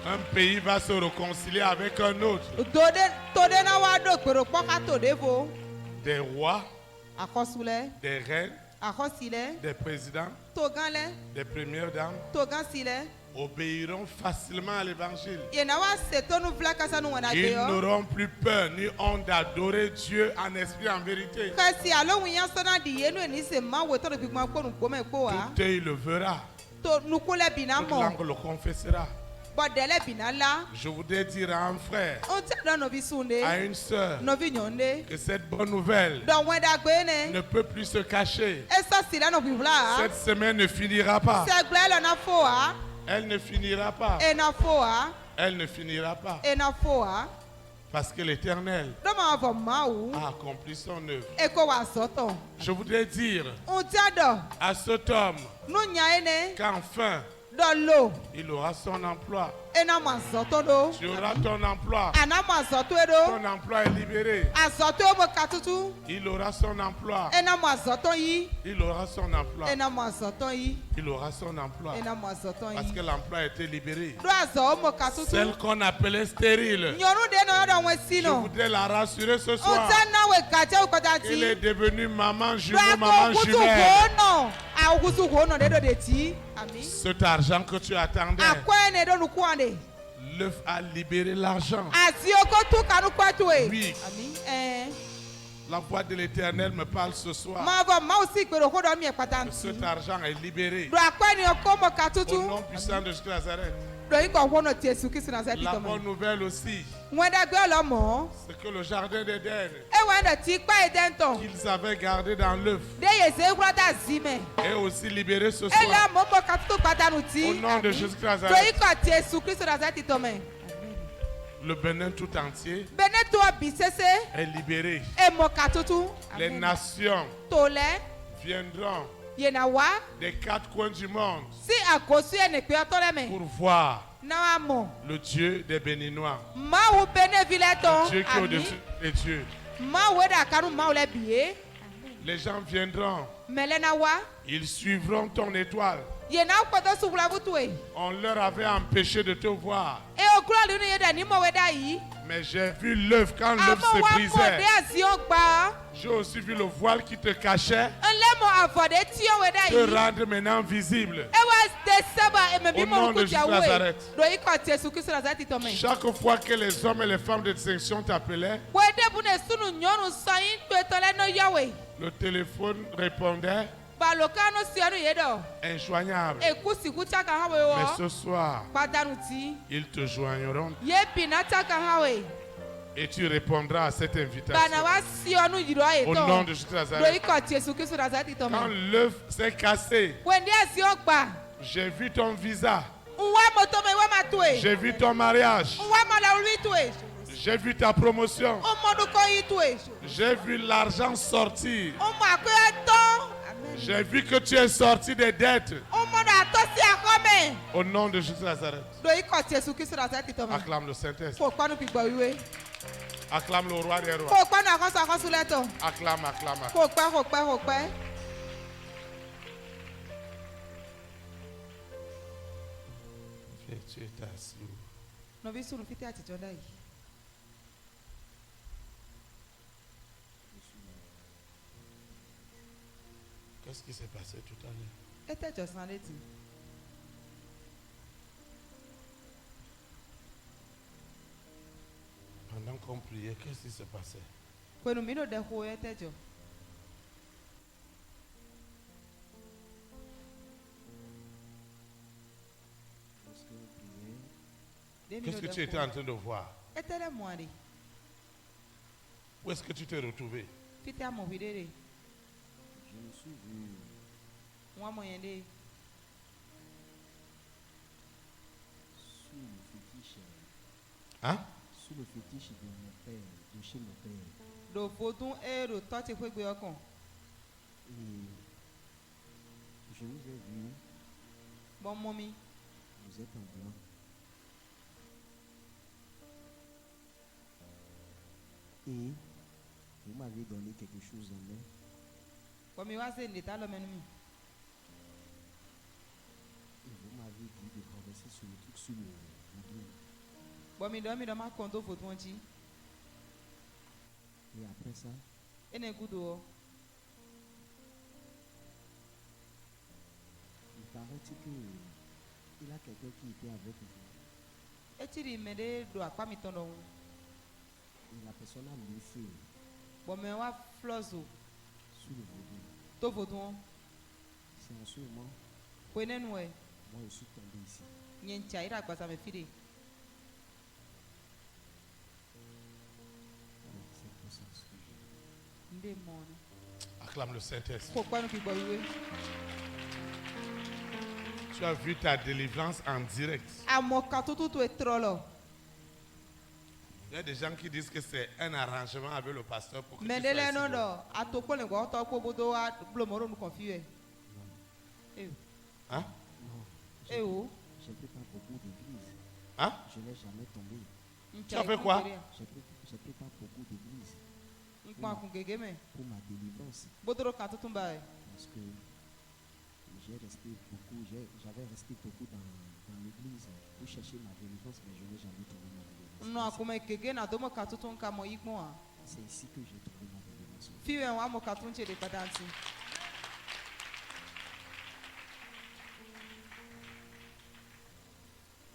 A: Un pays va se réconcilier avec un autre. Des rois, des reines, des présidents, des premières dames obéiront facilement à l'évangile. Ils n'auront plus peur ni honte d'adorer Dieu en esprit et en vérité. Tout œil le verra. Toute langue le confessera. Je voudrais dire à un frère, à une sœur, que cette bonne nouvelle ne peut plus se cacher. Cette semaine ne finira pas. Elle ne finira pas. Elle ne finira pas. Parce que l'Éternel a accompli son œuvre. Je voudrais dire à cet homme qu'enfin il aura son emploi. Tu auras ton emploi. Ton emploi est libéré. Il aura son emploi. Il aura son emploi. Il aura son emploi. Parce que l'emploi a été libéré. Celle qu'on appelait stérile. Je voudrais la rassurer ce soir. Il est devenu maman jumeau, maman jumelle. Cet argent que tu attendais, l'œuf a libéré l'argent. Oui. La voix de l'Éternel me parle ce soir. Cet argent est libéré. Au nom puissant de Jésus de Nazareth. La bonne nouvelle aussi, c'est que le jardin d'Éden qu'ils avaient gardé dans l'œuf est aussi libéré ce soir. Au nom de Jésus de Nazareth. Le Bénin tout entier est libéré. Les nations viendront des quatre coins du monde pour voir le Dieu des Béninois, le Dieu qui est au-dessus des dieux. Les gens viendront, ils suivront ton étoile. On leur avait empêché de te voir. Mais j'ai vu l'œuf quand l'œuf se brisait. J'ai aussi vu le voile qui te cachait te rendre maintenant visible. Au nom de Jésus de Nazareth. Chaque fois que les hommes et les femmes de distinction t'appelaient, le téléphone répondait injoignable. Mais ce soir, ils te joigneront et tu répondras à cette invitation. Au nom de Jésus de Nazareth. Quand l'œuf s'est cassé, j'ai vu ton visa. J'ai vu ton mariage. J'ai vu ta promotion. J'ai vu l'argent sortir. J'ai vu que tu es sorti des dettes. Au nom de Jésus de Nazareth. Acclame le Saint-Esprit. Acclame le roi des rois. Acclame, acclame, acclame. Tu es assis. Qu'est-ce qui s'est passé tout à l'heure? Pendant qu'on priait, qu'est-ce qui s'est passé? Qu'est-ce que tu étais en train de voir? Où est-ce que tu t'es retrouvé?
C: Je me suis vu sous le fétiche.
A: Hein?
C: Sous le fétiche de mon père, de chez mon père.
A: Do vodun e do toti fwe gbe okon.
C: Et je vous ai vu.
A: Bon mommy.
C: Vous êtes en blanc. Et vous m'avez donné quelque chose en main.
A: Bon mi wa se ndeta lo menu mi.
C: Et vous m'avez dit de renverser sur le truc sur le vodun.
A: Bon mi do ma kondo vodun ji.
C: Et après ça,
A: Ene gudo.
C: il paraît que il a quelqu'un qui était avec vous.
A: Etiri mede do akpa mi tondo.
C: Et la personne a mis feu
A: Bon me wa flozo
C: sur le vodun.
A: to vodun.
C: C'est en ce moment,
A: Ko nenu e.
C: moi je suis tombé ici.
A: Nyencha ira gbasa me fide.
C: C'est pour ça que je...
A: Nde mon. Acclame le Saint-Esprit.
B: Pourquoi nous pouvons jouer?
A: Tu as vu ta délivrance en direct. Il y a des gens qui disent que c'est un arrangement avec le pasteur pour que tu sois ici. Hein?
C: Non. J'ai pris pas beaucoup d'églises.
A: Hein?
C: Je n'ai jamais tombé.
A: Tu as fait quoi?
C: J'ai pris pas beaucoup d'églises. Pour ma délivrance. Parce que j'avais resté beaucoup dans l'église pour chercher ma délivrance, mais je n'ai jamais trouvé ma délivrance. C'est ici que j'ai trouvé ma délivrance.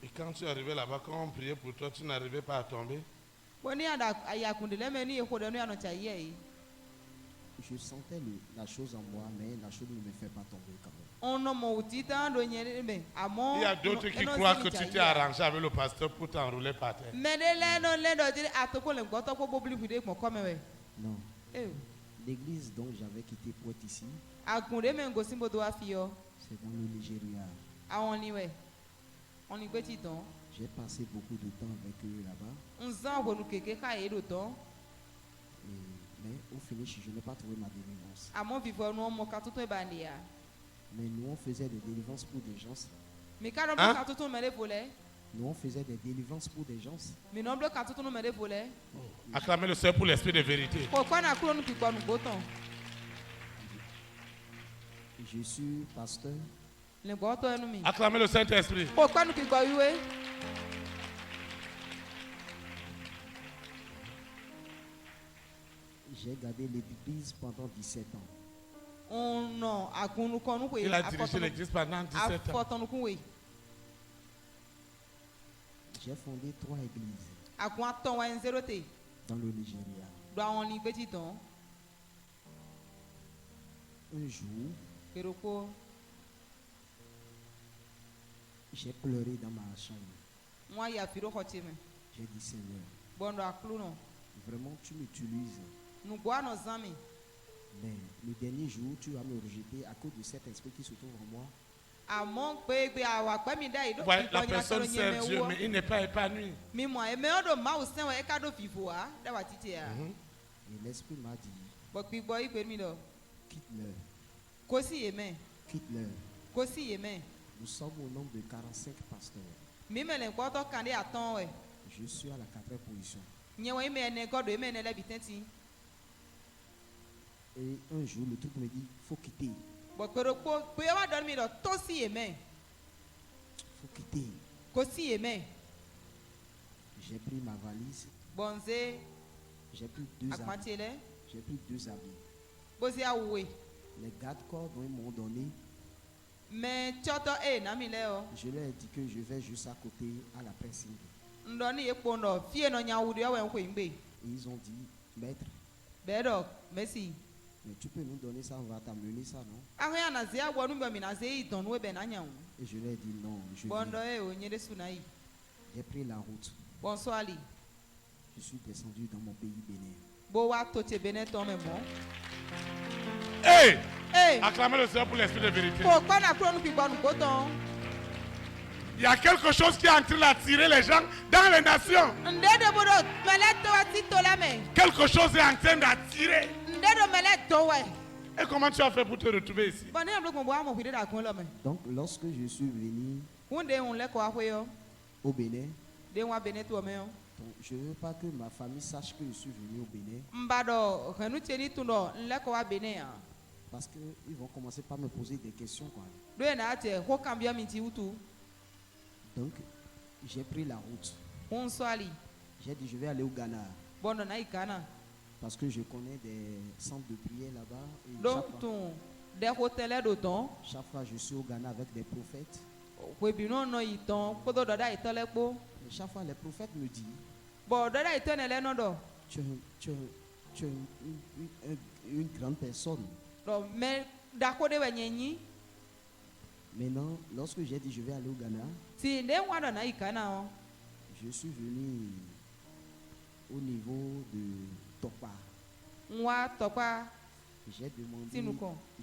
A: Et quand tu es arrivé là-bas, quand on priait pour toi, tu n'arrivais pas à tomber?
C: Je sentais la chose en moi, mais la chose ne me fait pas tomber quand même.
A: Il y a d'autres qui croient que tu t'es arrangé avec le pasteur pour t'enrouler par terre.
C: Non. L'église dont j'avais quitté pour être ici, c'est dans le Nigeria. J'ai passé beaucoup de temps avec eux là-bas. Mais au finish, je n'ai pas trouvé ma délivrance. Mais nous, on faisait des délivrances pour des gens.
A: Hein?
C: Nous, on faisait des délivrances pour des gens.
A: Acclamez le Seigneur pour l'esprit de vérité.
C: Je suis pasteur.
A: Acclamez le Saint-Esprit.
C: J'ai gardé l'église pendant 17 ans.
A: Il a dirigé l'église pendant 17 ans.
C: J'ai fondé 3 églises dans le Nigeria. Un jour, j'ai pleuré dans ma chambre. J'ai dit, Seigneur, vraiment tu m'utilises. Mais le dernier jour, tu vas me rejeter à cause de cet esprit qui se trouve en moi.
A: Ouais, la personne sert Dieu, mais il n'est pas épanoui.
C: Et l'esprit m'a dit, quitte-le. Quitte-le. Nous sommes au nombre de 45 pasteurs. Je suis à la 4e position. Et un jour, le truc me dit, il faut quitter. Faut quitter. J'ai pris ma valise. J'ai pris 2 habits. J'ai pris 2 habits. Les gardes-corps dont ils m'ont donné, je leur ai dit que je vais juste à côté à la presse. Et ils ont dit, maître, mais tu peux nous donner ça, on va t'amener ça, non? Et je leur ai dit non. J'ai pris la route. Je suis descendu dans mon pays Bénin.
A: Hey! Acclamez le Seigneur pour l'esprit de vérité. Il y a quelque chose qui est en train d'attirer les gens dans les nations. Quelque chose est en train d'attirer. Et comment tu as fait pour te retrouver ici?
C: Donc, lorsque je suis venu au Bénin, je ne veux pas que ma famille sache que je suis venu au Bénin. Parce qu'ils vont commencer par me poser des questions. Quoi. Donc, j'ai pris la route. J'ai dit, je vais aller au Ghana. Parce que je connais des centres de prière là-bas. Chaque fois, je suis au Ghana avec des prophètes. Et chaque fois, les prophètes me disent, tu es une grande personne. Maintenant, lorsque j'ai dit je vais aller au Ghana, je suis venu au niveau de Topa. J'ai demandé,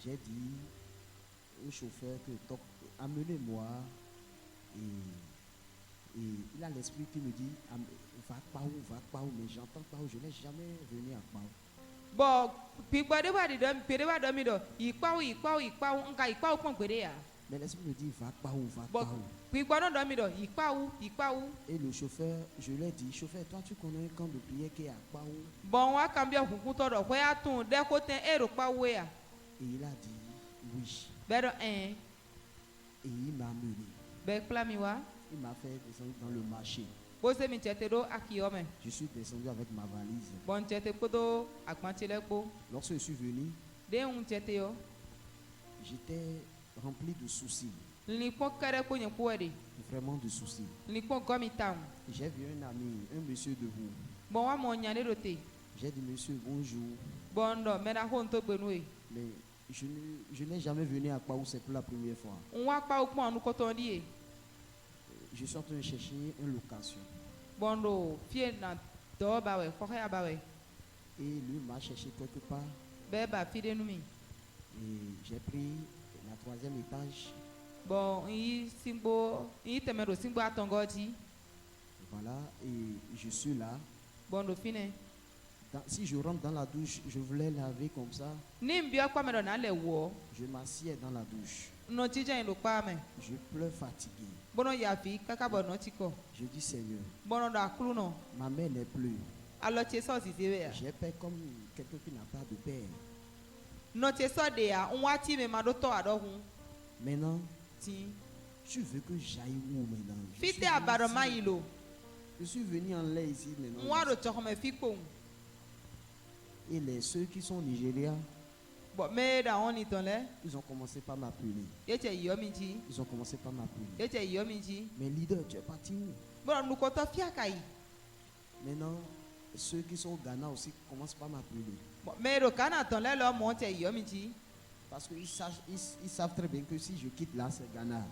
C: j'ai dit au chauffeur que amenez-moi et il a l'esprit qui me dit va pas où, mais j'entends pas où, je n'ai jamais venu à Pau. Mais l'esprit me dit va pas où. Et le chauffeur, je lui ai dit, chauffeur, toi tu connais un camp de prière qui est à Pau? Et il a dit oui. Et il m'a amené. Il m'a fait descendre dans le marché. Je suis descendu avec ma valise. Lorsque je suis venu, j'étais rempli de soucis. Vraiment de soucis. J'ai vu un ami, un monsieur debout. J'ai dit, monsieur, bonjour. Mais je n'ai jamais venu à Pau, c'est pour la première fois. Je suis en train de chercher une location. Et lui m'a cherché quelque part. Et j'ai pris la 3e étage. Voilà, et je suis là. Si je rentre dans la douche, je voulais laver comme ça. Je m'assieds dans la douche. Je pleure fatigué. Je dis Seigneur, ma mère n'est plus. J'ai peur comme quelqu'un qui n'a pas de père. Maintenant, tu veux que j'aille où maintenant? Je suis venu en l'air ici maintenant. Et ceux qui sont nigériens, ils ont commencé par m'appeler. Mais leader, tu es parti où? Maintenant, ceux qui sont au Ghana aussi commencent par m'appeler. Parce qu'ils savent très bien que si je quitte là, c'est Ghana.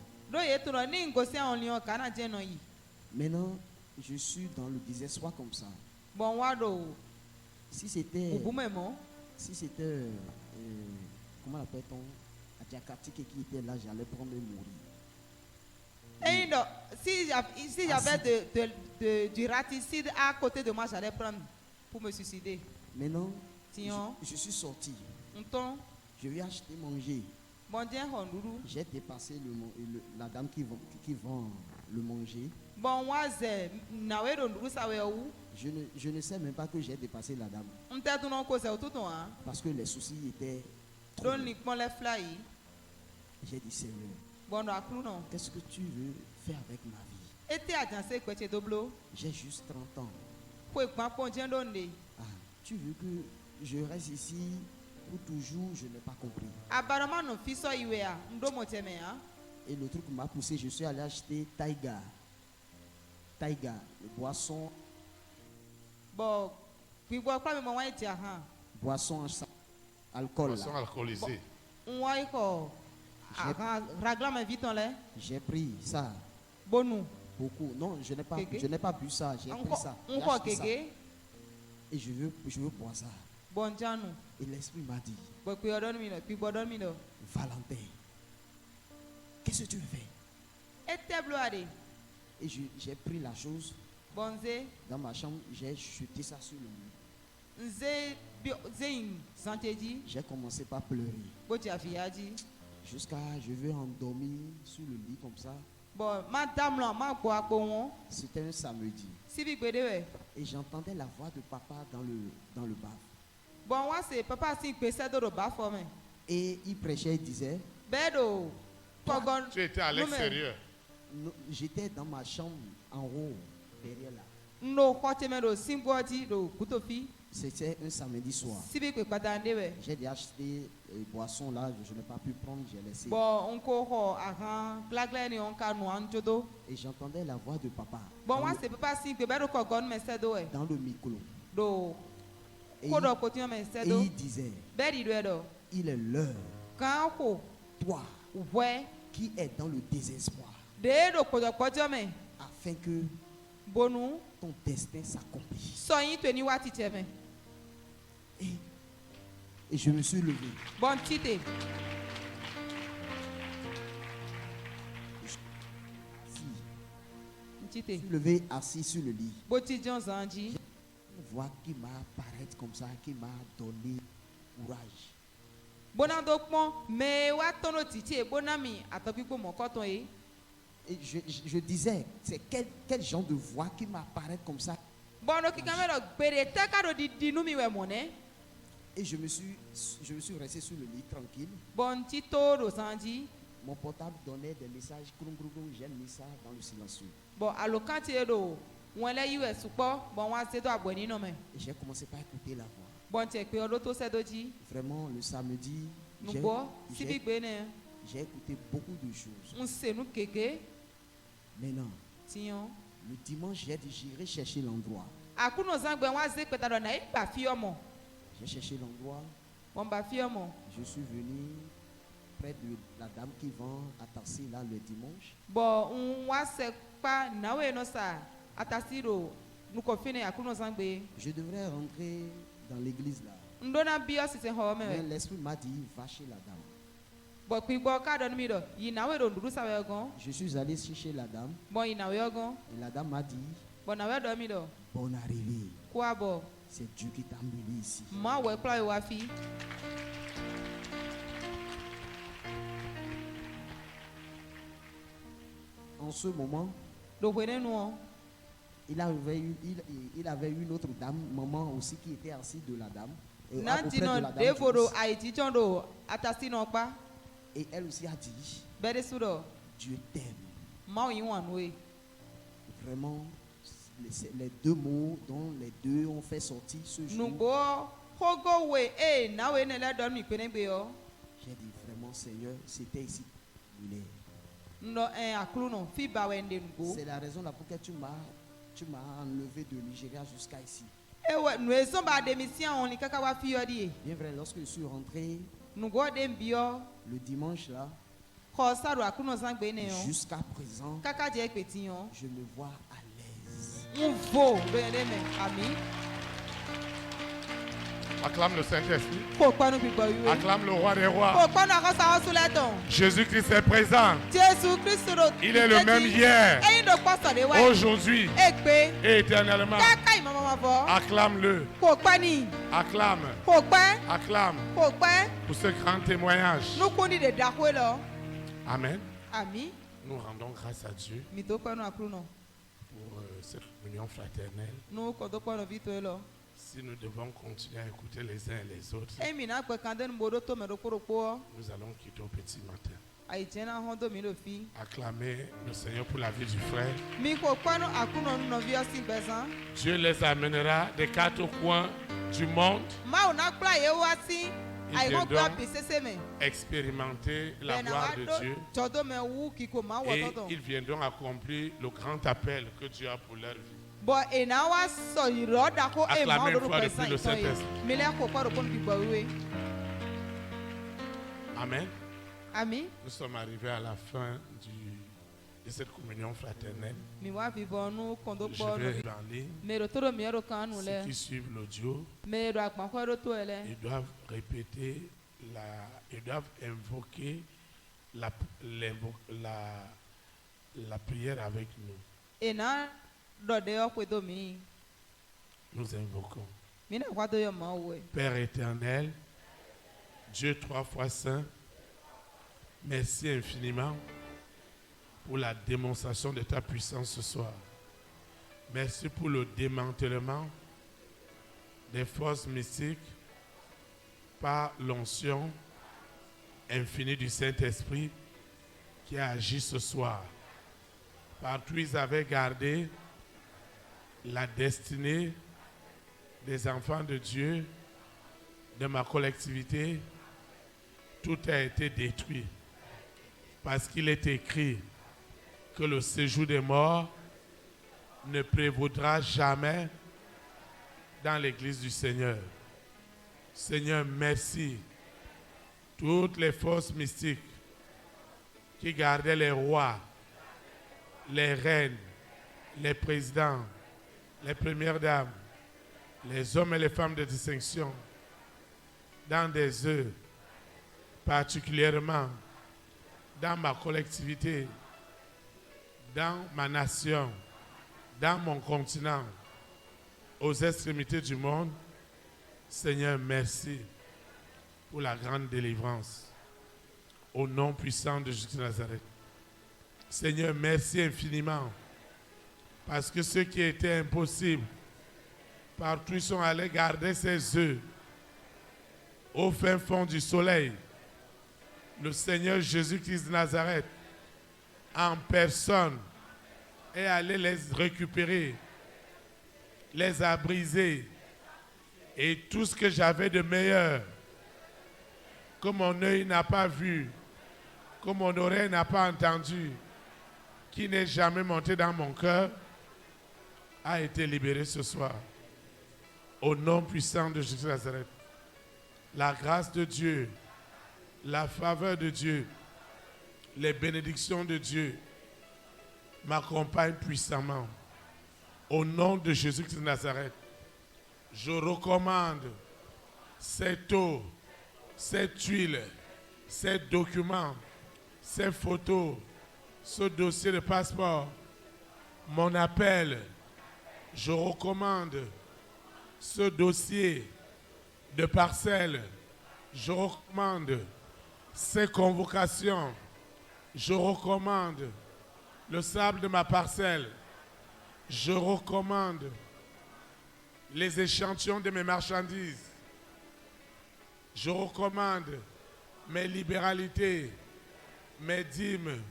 C: Maintenant, je suis dans le désespoir comme ça. Si c'était comment l'appelle-t-on, Adjakati qui était là, j'allais prendre et mourir.
E: Si j'avais du raticide à côté de moi, j'allais prendre pour me suicider.
C: Maintenant, je suis sorti. Je vais acheter manger. J'ai dépassé la dame qui vend le manger. Je ne sais même pas que j'ai dépassé la dame. Parce que les soucis étaient trop. J'ai dit Seigneur, qu'est-ce que tu veux faire avec ma vie? J'ai juste 30 ans. Tu veux que je reste ici pour toujours? Je n'ai pas compris. Et le truc m'a poussé, je suis allé acheter Taiga, boisson. Boisson alcool.
A: Boisson alcoolisée.
C: J'ai pris ça. Beaucoup. Non, je n'ai pas bu ça. J'ai pris ça. Et je veux boire ça. Et l'esprit m'a dit, Valentin, qu'est-ce que tu veux faire? Et j'ai pris la chose dans ma chambre, j'ai jeté ça sur le lit. J'ai commencé par pleurer. Jusqu'à je veux endormir sur le lit comme ça. C'était un samedi. Et j'entendais la voix de papa dans le baf. Et il prêchait, il disait.
A: Tu étais à l'extérieur.
C: J'étais dans ma chambre en haut, derrière là. C'était un samedi soir. J'ai dû acheter une boisson là, je n'ai pas pu prendre, j'ai laissé. Et j'entendais la voix de papa dans le micro. Et il disait, il est l'heure, toi qui es dans le désespoir, afin que ton destin s'accomplisse. Et je me suis levé. Je suis levé assis sur le lit. Une voix qui m'a apparu comme ça, qui m'a donné courage. Et je disais, c'est quel genre de voix qui m'apparaît comme ça? Et je me suis resté sur le lit tranquille. Mon portable donnait des messages. J'ai mis ça dans le silencieux. Et j'ai commencé par écouter la voix. Vraiment, le samedi, j'ai écouté beaucoup de choses. Maintenant, le dimanche, j'ai dit j'irai chercher l'endroit. J'ai cherché l'endroit. Je suis venu près de la dame qui vend à Tassi là le dimanche. Je devrais rentrer dans l'église là. Mais l'esprit m'a dit va chez la dame. Je suis allé chez la dame. Et la dame m'a dit bonne arrivée. C'est Dieu qui t'a amené ici. En ce moment, il avait eu une autre dame, maman aussi, qui était assise de la dame. Auprès de la dame. Et elle aussi a dit Dieu t'aime. Vraiment, les deux mots dont les deux ont fait sortir ce jour. J'ai dit vraiment, Seigneur, c'était ici. C'est la raison pour laquelle tu m'as enlevé de Nigeria jusqu'à ici. Bien vrai, lorsque je suis rentré le dimanche là, jusqu'à présent, je me vois à l'aise.
A: Acclame le Saint-Esprit. Acclame le roi des rois. Jésus-Christ est présent. Il est le même hier, aujourd'hui et éternellement. Acclame-le. Acclame. Acclame pour ce grand témoignage. Amen. Nous rendons grâce à Dieu pour cette union fraternelle. Si nous devons continuer à écouter les uns et les autres, nous allons quitter au petit matin. Acclamer le Seigneur pour la vie du frère. Dieu les amènera des quatre coins du monde. Ils viendront expérimenter la gloire de Dieu et ils viendront accomplir le grand appel que Dieu a pour leur vie. Acclamez une fois depuis le Saint-Esprit. Amen. Nous sommes arrivés à la fin de cette communion fraternelle. Je vais parler. Ceux qui suivent l'audio, ils doivent répéter, ils doivent invoquer la prière avec nous. Nous invoquons. Père éternel, Dieu 3 fois saint, merci infiniment pour la démonstration de ta puissance ce soir. Merci pour le démantèlement des forces mystiques par l'onction infinie du Saint-Esprit qui a agi ce soir. Partout ils avaient gardé la destinée des enfants de Dieu, de ma collectivité, tout a été détruit. Parce qu'il est écrit que le séjour des morts ne prévaudra jamais dans l'église du Seigneur. Seigneur, merci. Toutes les forces mystiques qui gardaient les rois, les reines, les présidents, les premières dames, les hommes et les femmes de distinction, dans des œuvres, particulièrement dans ma collectivité, dans ma nation, dans mon continent, aux extrémités du monde. Seigneur, merci pour la grande délivrance. Au nom puissant de Jésus de Nazareth. Seigneur, merci infiniment. Parce que ce qui était impossible, partout ils sont allés garder ses œufs au fin fond du soleil. Le Seigneur Jésus-Christ de Nazareth, en personne, est allé les récupérer, les a brisés. Et tout ce que j'avais de meilleur, que mon œil n'a pas vu, que mon oreille n'a pas entendu, qui n'est jamais monté dans mon cœur, a été libéré ce soir. Au nom puissant de Jésus de Nazareth, la grâce de Dieu, la faveur de Dieu, les bénédictions de Dieu m'accompagnent puissamment. Au nom de Jésus-Christ de Nazareth, je recommande cette eau, cette huile, ces documents, ces photos, ce dossier de passeport, mon appel. Je recommande ce dossier de parcelle. Je recommande ces convocations. Je recommande le sable de ma parcelle. Je recommande les échantillons de mes marchandises. Je recommande mes libéralités, mes dîmes,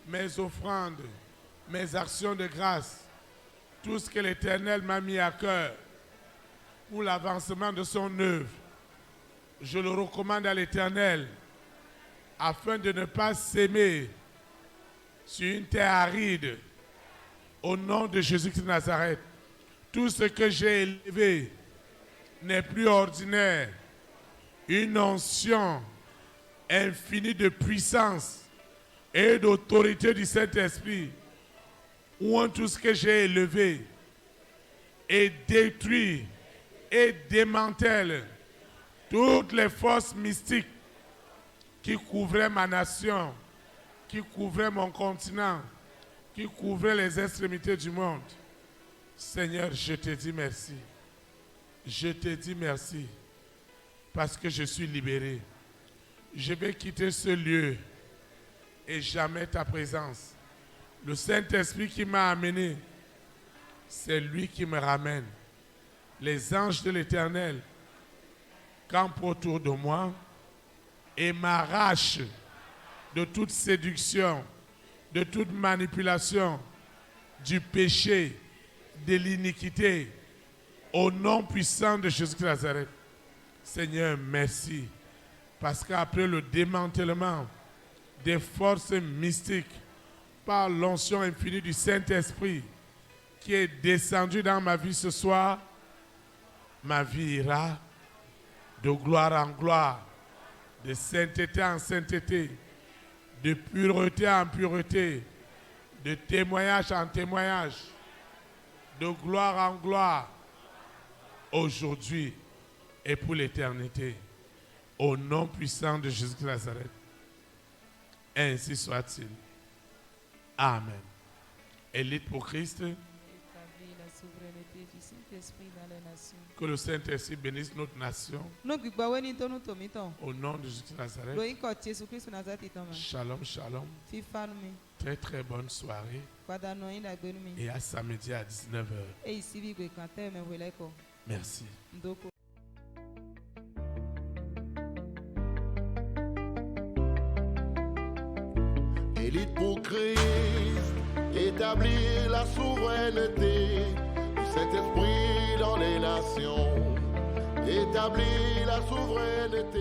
A: mes offrandes, mes actions de grâce, tout ce que l'Éternel m'a mis à cœur pour l'avancement de son œuvre. Je le recommande à l'Éternel afin de ne pas s'aimer sur une terre aride. Au nom de Jésus-Christ de Nazareth, tout ce que j'ai élevé n'est plus ordinaire. Une onction infinie de puissance et d'autorité du Saint-Esprit, où tout ce que j'ai élevé est détruit et démantèle toutes les forces mystiques qui couvraient ma nation, qui couvraient mon continent, qui couvraient les extrémités du monde. Seigneur, je te dis merci. Je te dis merci parce que je suis libéré. Je vais quitter ce lieu et jamais ta présence. Le Saint-Esprit qui m'a amené, c'est lui qui me ramène. Les anges de l'Éternel campent autour de moi et m'arrachent de toute séduction, de toute manipulation, du péché, de l'iniquité, au nom puissant de Jésus de Nazareth. Seigneur, merci, parce qu'après le démantèlement des forces mystiques par l'onction infinie du Saint-Esprit qui est descendu dans ma vie ce soir, ma vie ira de gloire en gloire, de sainteté en sainteté, de pureté en pureté, de témoignage en témoignage, de gloire en gloire, aujourd'hui et pour l'éternité, au nom puissant de Jésus de Nazareth. Ainsi soit-il. Amen. Élite pour Christ. Que le Saint-Esprit bénisse notre nation. Au nom de Jésus de Nazareth. Shalom, shalom. Très très bonne soirée. Et à samedi à 19h. Merci.
F: Élite pour Christ, établir la souveraineté du Saint-Esprit dans les nations, établir la souveraineté.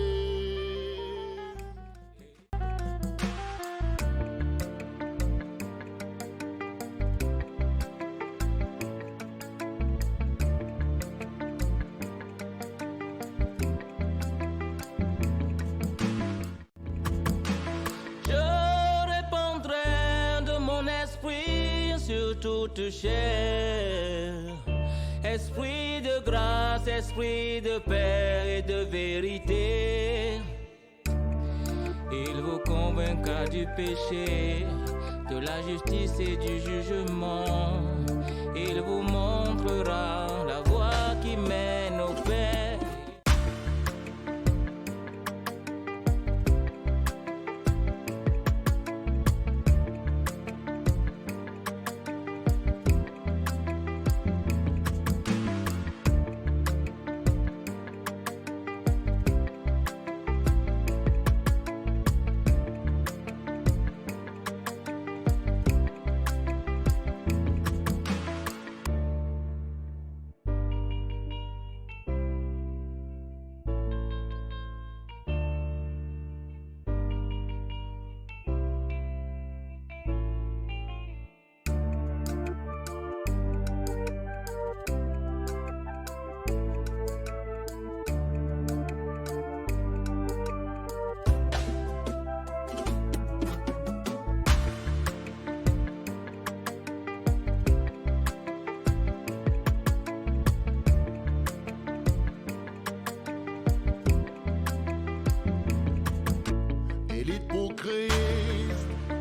G: Toute chair, esprit de grâce, esprit de paix et de vérité, il vous convaincra du péché, de la justice et du jugement, il vous montrera la voie qui mène au Père.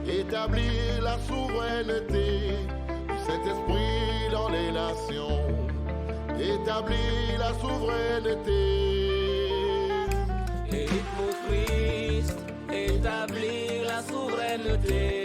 F: Établir la souveraineté du Saint-Esprit dans les nations, établir la souveraineté.
G: Élite pour Christ, établir la souveraineté.